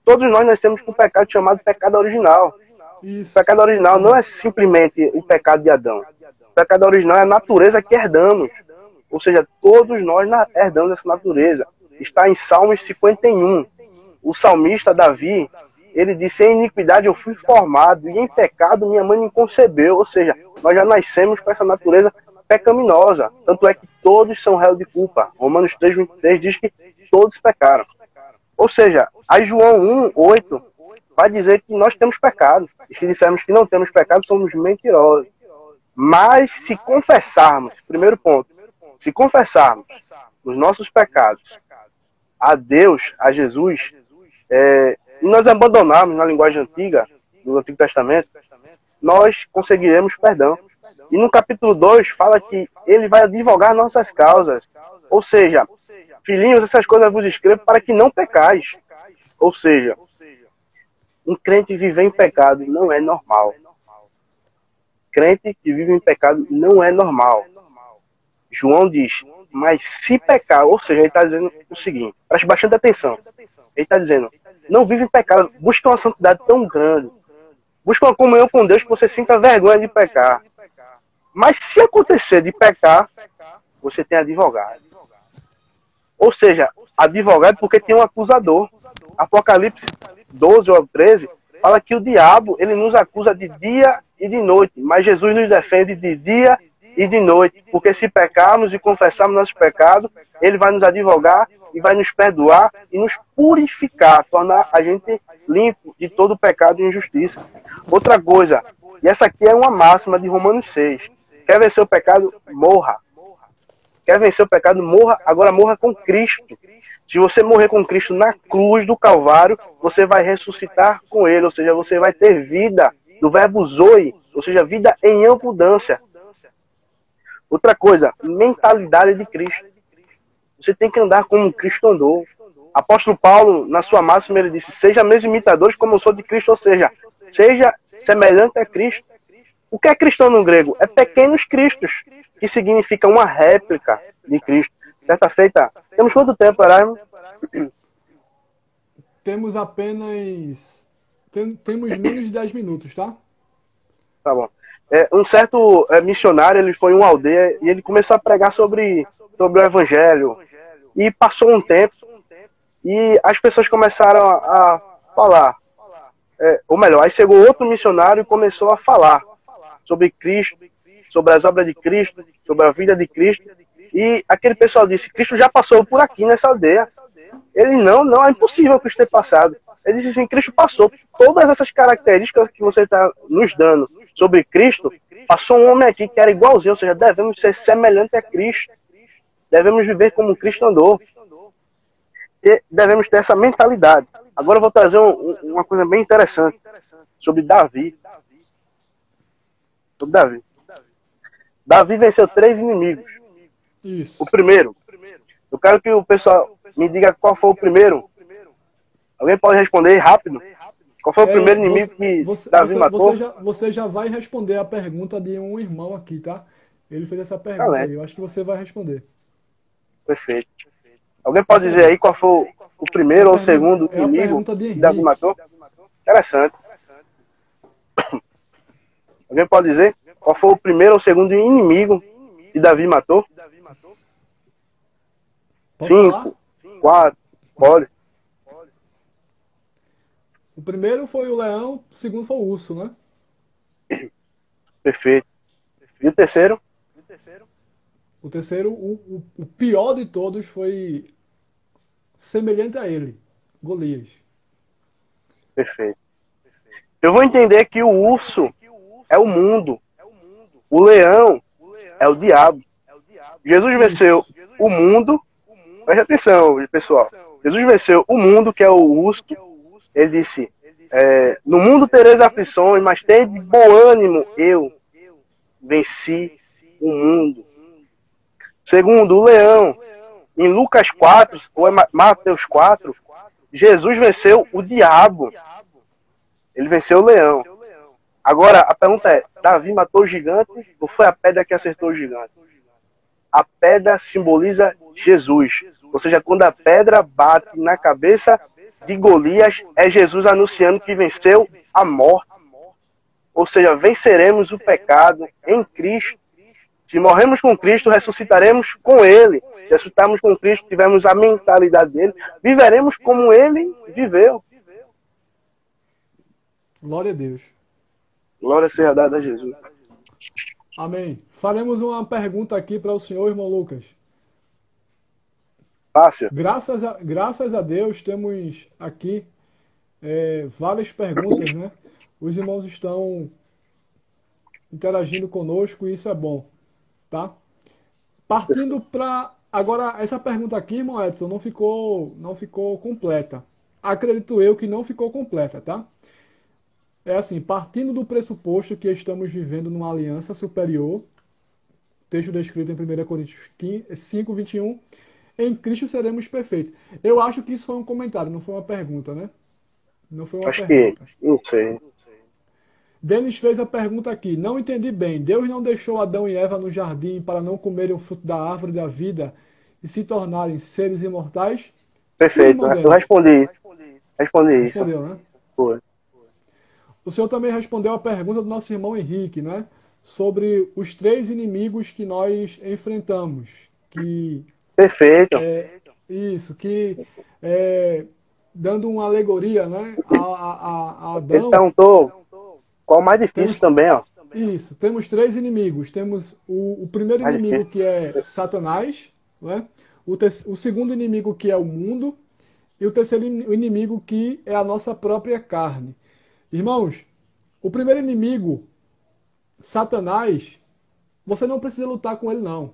todos nós temos um pecado chamado pecado original. Isso. O pecado original não é simplesmente o pecado de Adão. O pecado original é a natureza que herdamos. Ou seja, todos nós herdamos essa natureza. Está em Salmos 51. O salmista Davi, ele disse: em iniquidade eu fui formado, e em pecado minha mãe me concebeu. Ou seja, nós já nascemos com essa natureza pecaminosa. Tanto é que todos são réus de culpa. Romanos 3:23 diz que todos pecaram. Ou seja, a João 1:8 vai dizer que nós temos pecado. E se dissermos que não temos pecado, somos mentirosos. Mas se confessarmos, primeiro ponto, se confessarmos os nossos pecados a Deus, a Jesus, e nós abandonarmos na linguagem antiga, do Antigo Testamento, nós conseguiremos perdão. E no capítulo 2 fala que ele vai advogar nossas causas. Ou seja, filhinhos, essas coisas vos escrevo para que não pecais. Ou seja, um crente viver em pecado não é normal. Crente que vive em pecado não é normal. João diz: mas se pecar, ou seja, ele está dizendo o seguinte, preste bastante atenção. Ele está dizendo: não vive em pecado, busque uma santidade tão grande, busque uma comunhão com Deus que você sinta vergonha de pecar. Mas se acontecer de pecar, você tem advogado. Ou seja, advogado porque tem um acusador. Apocalipse 12:13 fala que o diabo, ele nos acusa de dia e de noite, mas Jesus nos defende de dia e de noite, porque se pecarmos e confessarmos nossos pecados, ele vai nos advogar e vai nos perdoar e nos purificar, tornar a gente limpo de todo pecado e injustiça. Outra coisa, e essa aqui é uma máxima de Romanos 6, quer vencer o pecado? Morra. Quer vencer o pecado? Morra, agora morra com Cristo. Se você morrer com Cristo na cruz do Calvário, você vai ressuscitar com ele, ou seja, você vai ter vida, do verbo zoe, ou seja, vida em abundância. Outra coisa, mentalidade de Cristo. Você tem que andar como Cristo andou. Apóstolo Paulo, na sua máxima, ele disse: seja meus imitadores como eu sou de Cristo, ou seja, seja semelhante a Cristo. O que é cristão no grego? É pequenos cristos, que significa uma réplica de Cristo. Certa feita, temos quanto tempo, Erasmo? Temos apenas... Temos menos de 10 minutos, tá? Tá bom. Um certo missionário, ele foi em uma aldeia e ele começou a pregar sobre o evangelho. E passou um tempo e as pessoas começaram a falar. Ou melhor, aí chegou outro missionário e começou a falar sobre Cristo, sobre as obras de Cristo, sobre a vida de Cristo. E aquele pessoal disse: Cristo já passou por aqui nessa aldeia. Ele: não, é impossível Cristo ter passado. Ele disse assim: Cristo passou. Todas essas características que você está nos dando sobre Cristo, passou um homem aqui que era igualzinho, ou seja, devemos ser semelhantes a Cristo. Devemos viver como Cristo andou. E devemos ter essa mentalidade. Agora eu vou trazer uma coisa bem interessante sobre Davi. Sobre Davi. Davi venceu 3 inimigos. Isso. O primeiro, eu quero que o pessoal me diga qual foi o primeiro. Alguém pode responder rápido? Qual foi o primeiro inimigo que Davi matou? Você já vai responder a pergunta de um irmão aqui, tá? Ele fez essa pergunta aí. Eu acho que você vai responder. Perfeito. Alguém pode dizer aí qual foi o primeiro ou o segundo inimigo que Davi matou? Interessante. Alguém pode dizer qual foi o primeiro ou o segundo inimigo que Davi matou? 5, 4, pode. O primeiro foi o leão, o segundo foi o urso, né? Perfeito. E o terceiro? O terceiro, o pior de todos, foi semelhante a ele, Golias. Perfeito. Eu vou entender que o urso é o mundo. O leão é o diabo. Jesus venceu o mundo. Preste atenção, pessoal. Jesus venceu o mundo, que é o urso. Ele disse: no mundo tereis aflições, mas tende bom ânimo. Eu venci o mundo. Segundo, o leão. Em Lucas 4, ou é Mateus 4, Jesus venceu o diabo. Ele venceu o leão. Agora, a pergunta é, Davi matou o gigante ou foi a pedra que acertou o gigante? A pedra simboliza Jesus. Ou seja, quando a pedra bate na cabeça de Golias, é Jesus anunciando que venceu a morte. Ou seja, venceremos o pecado em Cristo. Se morremos com Cristo, ressuscitaremos com Ele. Se ressuscitarmos com Cristo, tivermos a mentalidade dele, viveremos como Ele viveu. Glória a Deus. Glória seja dada a Jesus. Amém. Faremos uma pergunta aqui para o senhor, irmão Lucas. Fácil. Graças a Deus, temos aqui várias perguntas, né? Os irmãos estão interagindo conosco e isso é bom, tá? Partindo para... Agora, essa pergunta aqui, irmão Edson, não ficou completa. Acredito eu que não ficou completa, tá? É assim, partindo do pressuposto que estamos vivendo numa aliança superior, texto descrito em 1 Coríntios 5, 21, em Cristo seremos perfeitos. Eu acho que isso foi um comentário, não foi uma pergunta, né? Não foi uma pergunta. Acho que, não sei. Denis fez a pergunta aqui. Não entendi bem. Deus não deixou Adão e Eva no jardim para não comerem o fruto da árvore da vida e se tornarem seres imortais? Perfeito. Sim, eu respondi isso. Respondeu, né? Foi. O senhor também respondeu a pergunta do nosso irmão Henrique, né? Sobre os 3 inimigos que nós enfrentamos. Perfeito. Isso, dando uma alegoria, né? A Adão. Ele perguntou qual o mais difícil também, ó. Isso, temos 3 inimigos. Temos o primeiro Mais inimigo, difícil. que é Satanás, né? O segundo inimigo, que é o mundo, e o terceiro inimigo, que é a nossa própria carne. Irmãos, o primeiro inimigo, Satanás, você não precisa lutar com ele, não.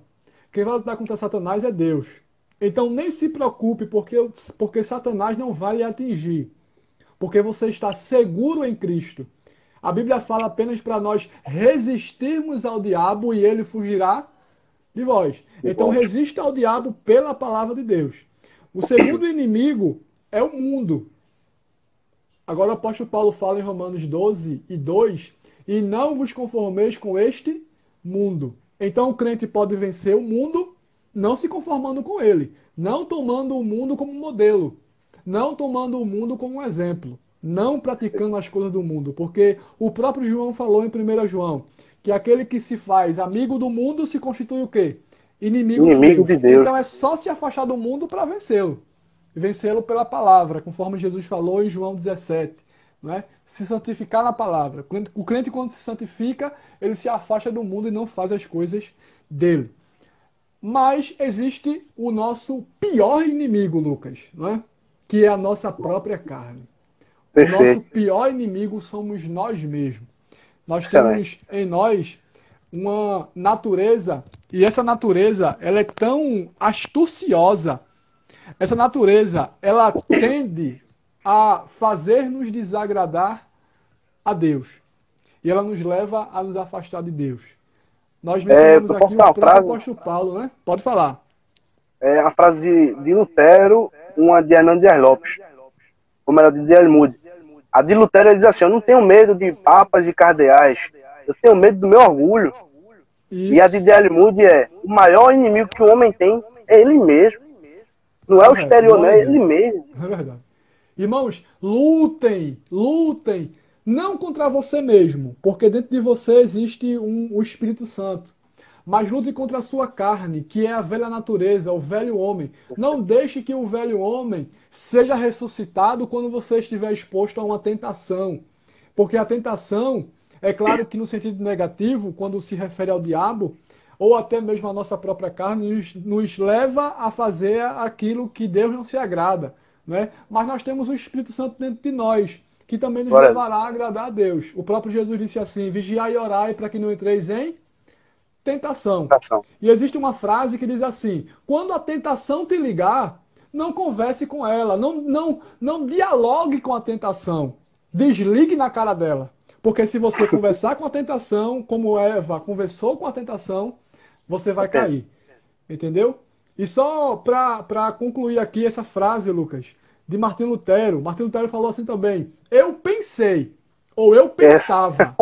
Quem vai lutar contra Satanás é Deus. Então nem se preocupe, porque Satanás não vai lhe atingir. Porque você está seguro em Cristo. A Bíblia fala apenas para nós resistirmos ao diabo e ele fugirá de vós. Então resista ao diabo pela palavra de Deus. O segundo inimigo é o mundo. Agora o apóstolo Paulo fala em Romanos 12 e 2, e não vos conformeis com este mundo. Então o crente pode vencer o mundo não se conformando com ele, não tomando o mundo como modelo, não tomando o mundo como exemplo, não praticando as coisas do mundo, porque o próprio João falou em 1 João, que aquele que se faz amigo do mundo se constitui o quê? Inimigo de Deus. Então é só se afastar do mundo para vencê-lo. Vencê-lo pela palavra, conforme Jesus falou em João 17. Né? Se santificar na palavra. O crente, quando se santifica, ele se afasta do mundo e não faz as coisas dele. Mas existe o nosso pior inimigo, Lucas, né? Que é a nossa própria carne. Perfeito. O nosso pior inimigo somos nós mesmos. Nós temos em nós uma natureza, e essa natureza ela é tão astuciosa. Essa natureza, ela tende a fazer-nos desagradar a Deus. E ela nos leva a nos afastar de Deus. Nós mencionamos aqui o próprio apóstolo Paulo, né? Pode falar. É a frase de Lutero, uma de Hernando Dias Lopes. Ou melhor, de Dias Moody. A de Lutero, ele diz assim, eu não tenho medo de papas e cardeais. Eu tenho medo do meu orgulho. Isso. E a de Dias Moody é, o maior inimigo que o homem tem é ele mesmo. Não é o exterior, não é ele mesmo. É verdade. Irmãos, lutem, não contra você mesmo, porque dentro de você existe o Espírito Santo. Mas lute contra a sua carne, que é a velha natureza, o velho homem. Não deixe que o velho homem seja ressuscitado quando você estiver exposto a uma tentação. Porque a tentação, é claro que no sentido negativo, quando se refere ao diabo, ou até mesmo a nossa própria carne, nos leva a fazer aquilo que Deus não se agrada. Né? Mas nós temos o Espírito Santo dentro de nós, que também nos levará a agradar a Deus. O próprio Jesus disse assim, vigiai e orai para que não entreis em tentação. E existe uma frase que diz assim, quando a tentação te ligar, não converse com ela, não dialogue com a tentação, desligue na cara dela. Porque se você conversar com a tentação, como Eva conversou com a tentação, você vai cair. Entendeu? E só para concluir aqui essa frase, Lucas, de Martim Lutero. Martim Lutero falou assim também, eu pensei, ou eu pensava,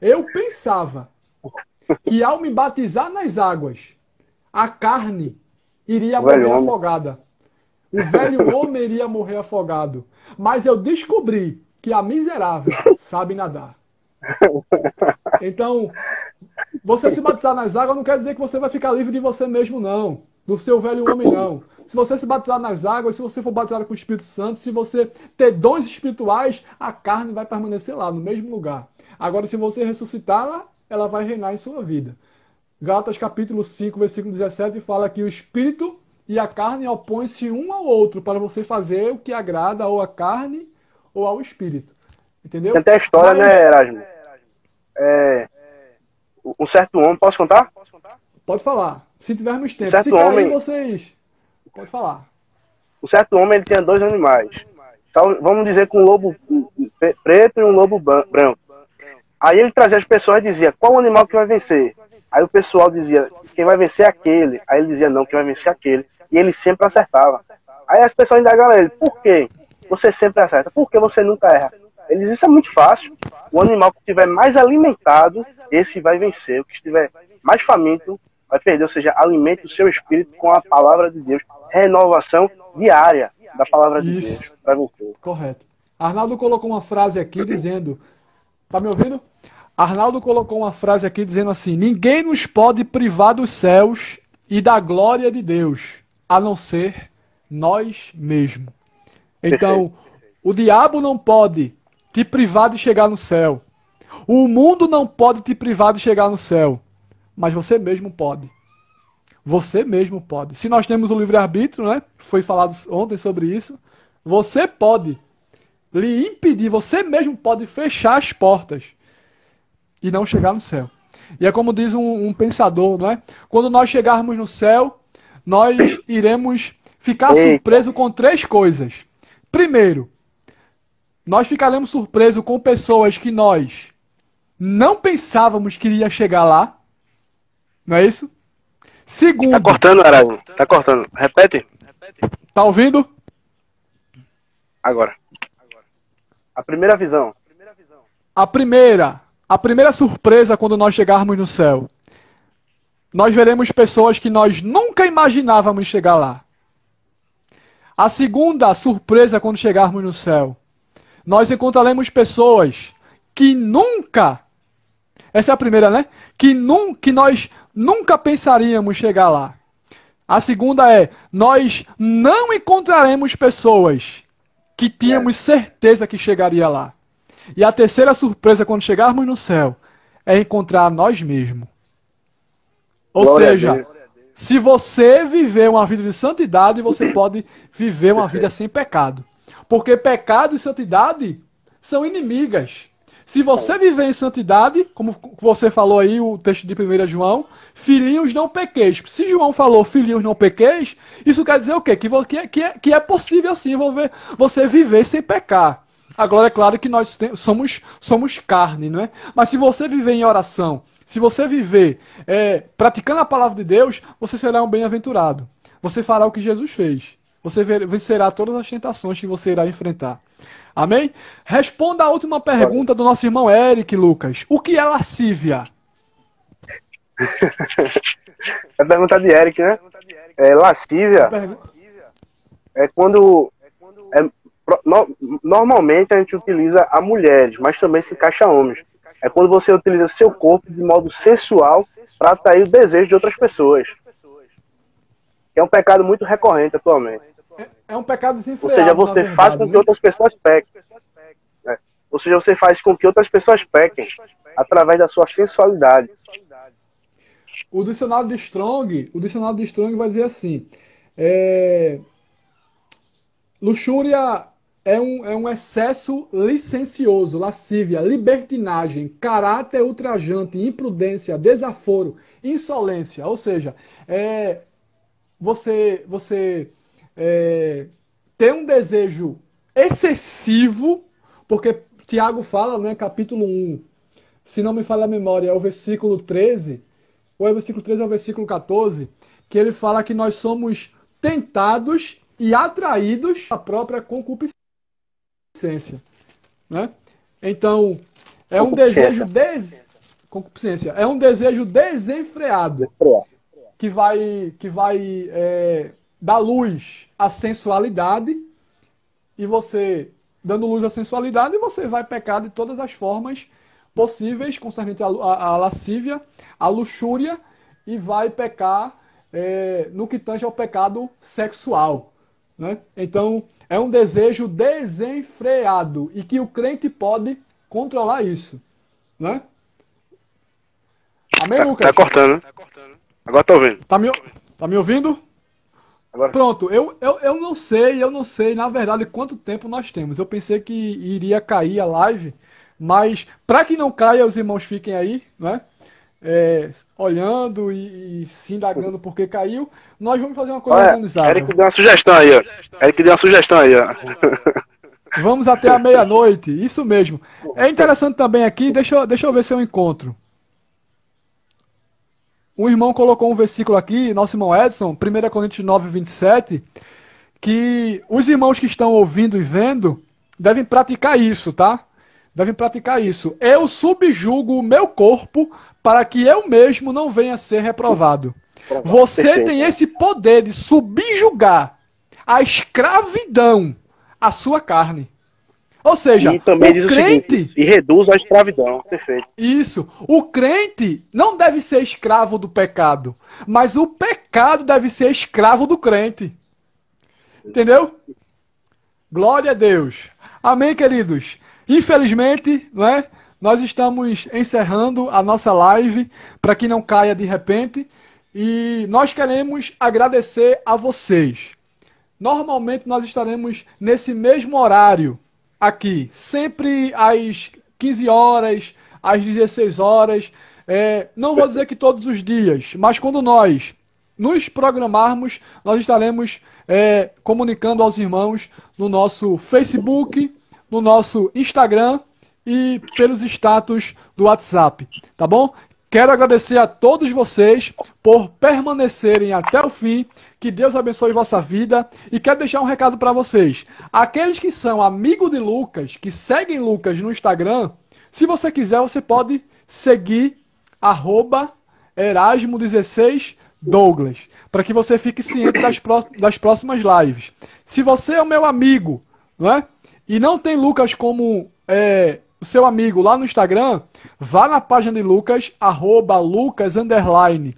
Eu pensava que ao me batizar nas águas, a carne iria morrer afogada. O velho homem iria morrer afogado. Mas eu descobri que a miserável sabe nadar. Então, você se batizar nas águas não quer dizer que você vai ficar livre de você mesmo, não. Do seu velho homem, não. Se você se batizar nas águas, se você for batizado com o Espírito Santo, se você ter dons espirituais, a carne vai permanecer lá, no mesmo lugar. Agora, se você ressuscitá-la, ela vai reinar em sua vida. Gálatas capítulo 5, versículo 17, fala que o Espírito e a carne opõem-se um ao outro para você fazer o que agrada ou à carne ou ao Espírito. Entendeu? Tem até a história, né, Erasmo? Um certo homem, posso contar? Pode falar. Se tivermos tempo. Certo Se cair, homem, vocês... Pode falar. um certo homem, ele tinha 2 animais. Então, vamos dizer que um lobo preto e um lobo branco. Aí ele trazia as pessoas e dizia, qual o animal que vai vencer? Aí o pessoal dizia, quem vai vencer é aquele. Aí ele dizia, não, quem vai vencer é aquele. E ele sempre acertava. Aí as pessoas indagaram ele, por quê? Você sempre acerta. Por que você nunca erra? Ele diz, isso é muito fácil. O animal que estiver mais alimentado, esse vai vencer. O que estiver mais faminto, vai perder. Ou seja, alimente o seu espírito com a palavra de Deus. Renovação diária da palavra de Deus para vencer. Correto. Arnaldo colocou uma frase aqui dizendo... Tá me ouvindo? Arnaldo colocou uma frase aqui dizendo assim: ninguém nos pode privar dos céus e da glória de Deus, a não ser nós mesmos. Então, o diabo não pode te privar de chegar no céu. O mundo não pode te privar de chegar no céu. Mas você mesmo pode. Você mesmo pode. Se nós temos o livre-arbítrio, né? Foi falado ontem sobre isso. Você pode lhe impedir, você mesmo pode fechar as portas e não chegar no céu. E é como diz um pensador, não é? Quando nós chegarmos no céu, nós iremos ficar surpresos com 3 coisas. Primeiro, nós ficaremos surpresos com pessoas que nós não pensávamos que iria chegar lá. Não é isso? Segundo... Tá cortando, Araújo? Tá cortando. Repete. Tá ouvindo? Agora. A primeira visão. A primeira surpresa quando nós chegarmos no céu. Nós veremos pessoas que nós nunca imaginávamos chegar lá. A segunda surpresa quando chegarmos no céu. Nós encontraremos pessoas que nunca... Essa é a primeira, né? Que nós nunca pensaríamos chegar lá. A segunda é, nós não encontraremos pessoas que tínhamos certeza que chegaria lá. E a terceira surpresa quando chegarmos no céu é encontrar nós mesmos. Ou Glória seja, se você viver uma vida de santidade, você pode viver uma vida sem pecado. Porque pecado e santidade são inimigas. Se você viver em santidade, como você falou aí, o texto de 1 João, filhinhos não pequeis. Se João falou filhinhos não pequeis, isso quer dizer o quê? Que é possível sim você viver sem pecar. Agora é claro que nós somos carne, não é? Mas se você viver em oração, se você viver praticando a palavra de Deus, você será um bem-aventurado. Você fará o que Jesus fez. Você vencerá todas as tentações que você irá enfrentar. Amém? Responda a última pergunta do nosso irmão Eric, Lucas. O que é lascívia? É a pergunta de Eric, né? Lascívia é quando... Normalmente a gente utiliza a mulheres, mas também se encaixa a homens. É quando você utiliza seu corpo de modo sensual para atrair o desejo de outras pessoas. É um pecado muito recorrente atualmente. É um pecado desenfreado. Ou seja, você faz com que outras pessoas pequem. Ou seja, você faz com que outras pessoas pequem através da sua sensualidade. O dicionário de Strong vai dizer assim: luxúria é um excesso licencioso, lascívia, libertinagem, caráter ultrajante, imprudência, desaforo, insolência. Ou seja, você ter um desejo excessivo, porque Tiago fala, né, capítulo 1, se não me falha a memória, é o versículo 13, ou é o versículo 13 ou é o versículo 14, que ele fala que nós somos tentados e atraídos à própria concupiscência, né? Então, é um desejo concupiscência. É um desejo desenfreado que vai dar luz à sensualidade, e você, dando luz à sensualidade, você vai pecar de todas as formas possíveis concernente à lascívia, à luxúria, e vai pecar no que tange ao pecado sexual, né? Então, é um desejo desenfreado e que o crente pode controlar isso, né? Amém, Lucas? Tá cortando. Agora tô ouvindo. Tá me ouvindo? Agora. Pronto, eu não sei, na verdade, quanto tempo nós temos. Eu pensei que iria cair a live, mas para que não caia, os irmãos fiquem aí, né? Olhando e se indagando por que caiu, nós vamos fazer uma coisa organizada. Eric deu uma sugestão aí, ó. Vamos até a meia-noite, isso mesmo. É interessante também aqui, deixa eu ver se eu encontro. Um irmão colocou um versículo aqui, nosso irmão Edson, 1 Coríntios 9, 27, que os irmãos que estão ouvindo e vendo devem praticar isso, tá? Devem praticar isso. Eu subjugo o meu corpo para que eu mesmo não venha a ser reprovado. Você tem esse poder de subjugar a escravidão à sua carne. Ou seja, e também o diz crente... o seguinte, e reduz a escravidão. Perfeito. Isso. O crente não deve ser escravo do pecado, mas o pecado deve ser escravo do crente. Entendeu? Glória a Deus. Amém, queridos? Infelizmente, né, nós estamos encerrando a nossa live para que não caia de repente, e nós queremos agradecer a vocês. Normalmente nós estaremos nesse mesmo horário aqui, sempre às 15 horas, às 16 horas. Não vou dizer que todos os dias, mas quando nós nos programarmos, nós estaremos comunicando aos irmãos no nosso Facebook, no nosso Instagram e pelos status do WhatsApp, tá bom? Quero agradecer a todos vocês por permanecerem até o fim. Que Deus abençoe vossa vida. E quero deixar um recado para vocês. Aqueles que são amigos de Lucas, que seguem Lucas no Instagram, se você quiser, você pode seguir @Erasmo16Douglas, para que você fique ciente das próximas lives. Se você é o meu amigo, não é? E não tem Lucas como o seu amigo lá no Instagram, vá na página de Lucas, @Lucas_Deus,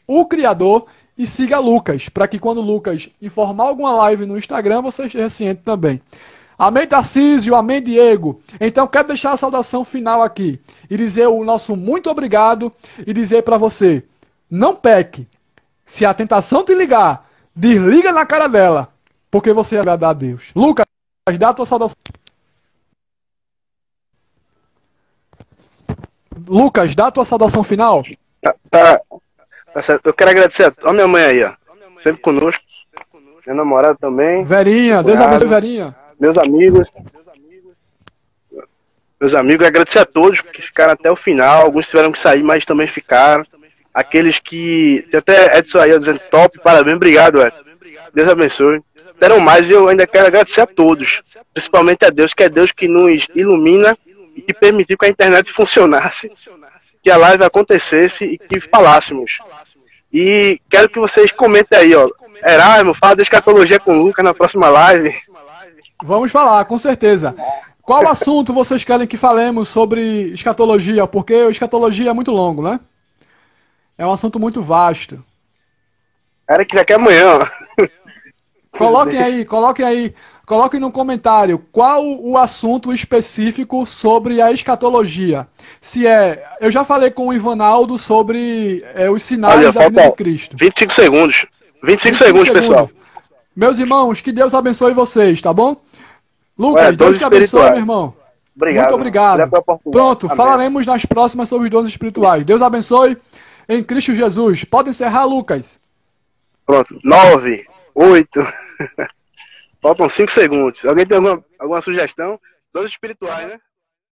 o Criador, e siga Lucas, para que quando Lucas informar alguma live no Instagram, você esteja ciente também. Amém, Tarcísio, amém, Diego. Então, quero deixar a saudação final aqui, e dizer o nosso muito obrigado, e dizer para você, não peque. Se a tentação te ligar, desliga na cara dela, porque você agrada a Deus. Lucas, dá a tua saudação. Lucas, dá a tua saudação final. Tá certo. Eu quero agradecer a minha mãe aí, ó. Sempre conosco. Minha namorada também. Verinha, Deus abençoe, Verinha. Meus amigos, agradecer a todos que ficaram até o final. Alguns tiveram que sair, mas também ficaram. Aqueles que... Tem até Edson aí dizendo top, parabéns, obrigado, Edson. Deus abençoe. Deram mais e eu ainda quero agradecer a todos. Principalmente a Deus, que é Deus que nos ilumina e que permitiu que a internet funcionasse, que a live acontecesse e que falássemos. E quero que vocês comentem aí, ó. Erasmo, fala de escatologia com o Lucas na próxima live. Vamos falar, com certeza. Qual assunto vocês querem que falemos sobre escatologia? Porque a escatologia é muito longo, né? É um assunto muito vasto. Era que já quer amanhã, ó. Coloquem no comentário qual o assunto específico sobre a escatologia. Eu já falei com o Ivanaldo sobre os sinais da vinda de Cristo. 25 segundos. 25 segundos, pessoal. Meus irmãos, que Deus abençoe vocês, tá bom? Lucas, Deus te abençoe, meu irmão. Obrigado. Muito obrigado. Pronto, amém. Falaremos nas próximas sobre os dons espirituais. Deus abençoe em Cristo Jesus. Pode encerrar, Lucas. Pronto, 9, 8... Faltam 5 segundos. Alguém tem alguma sugestão? Dons espirituais, né?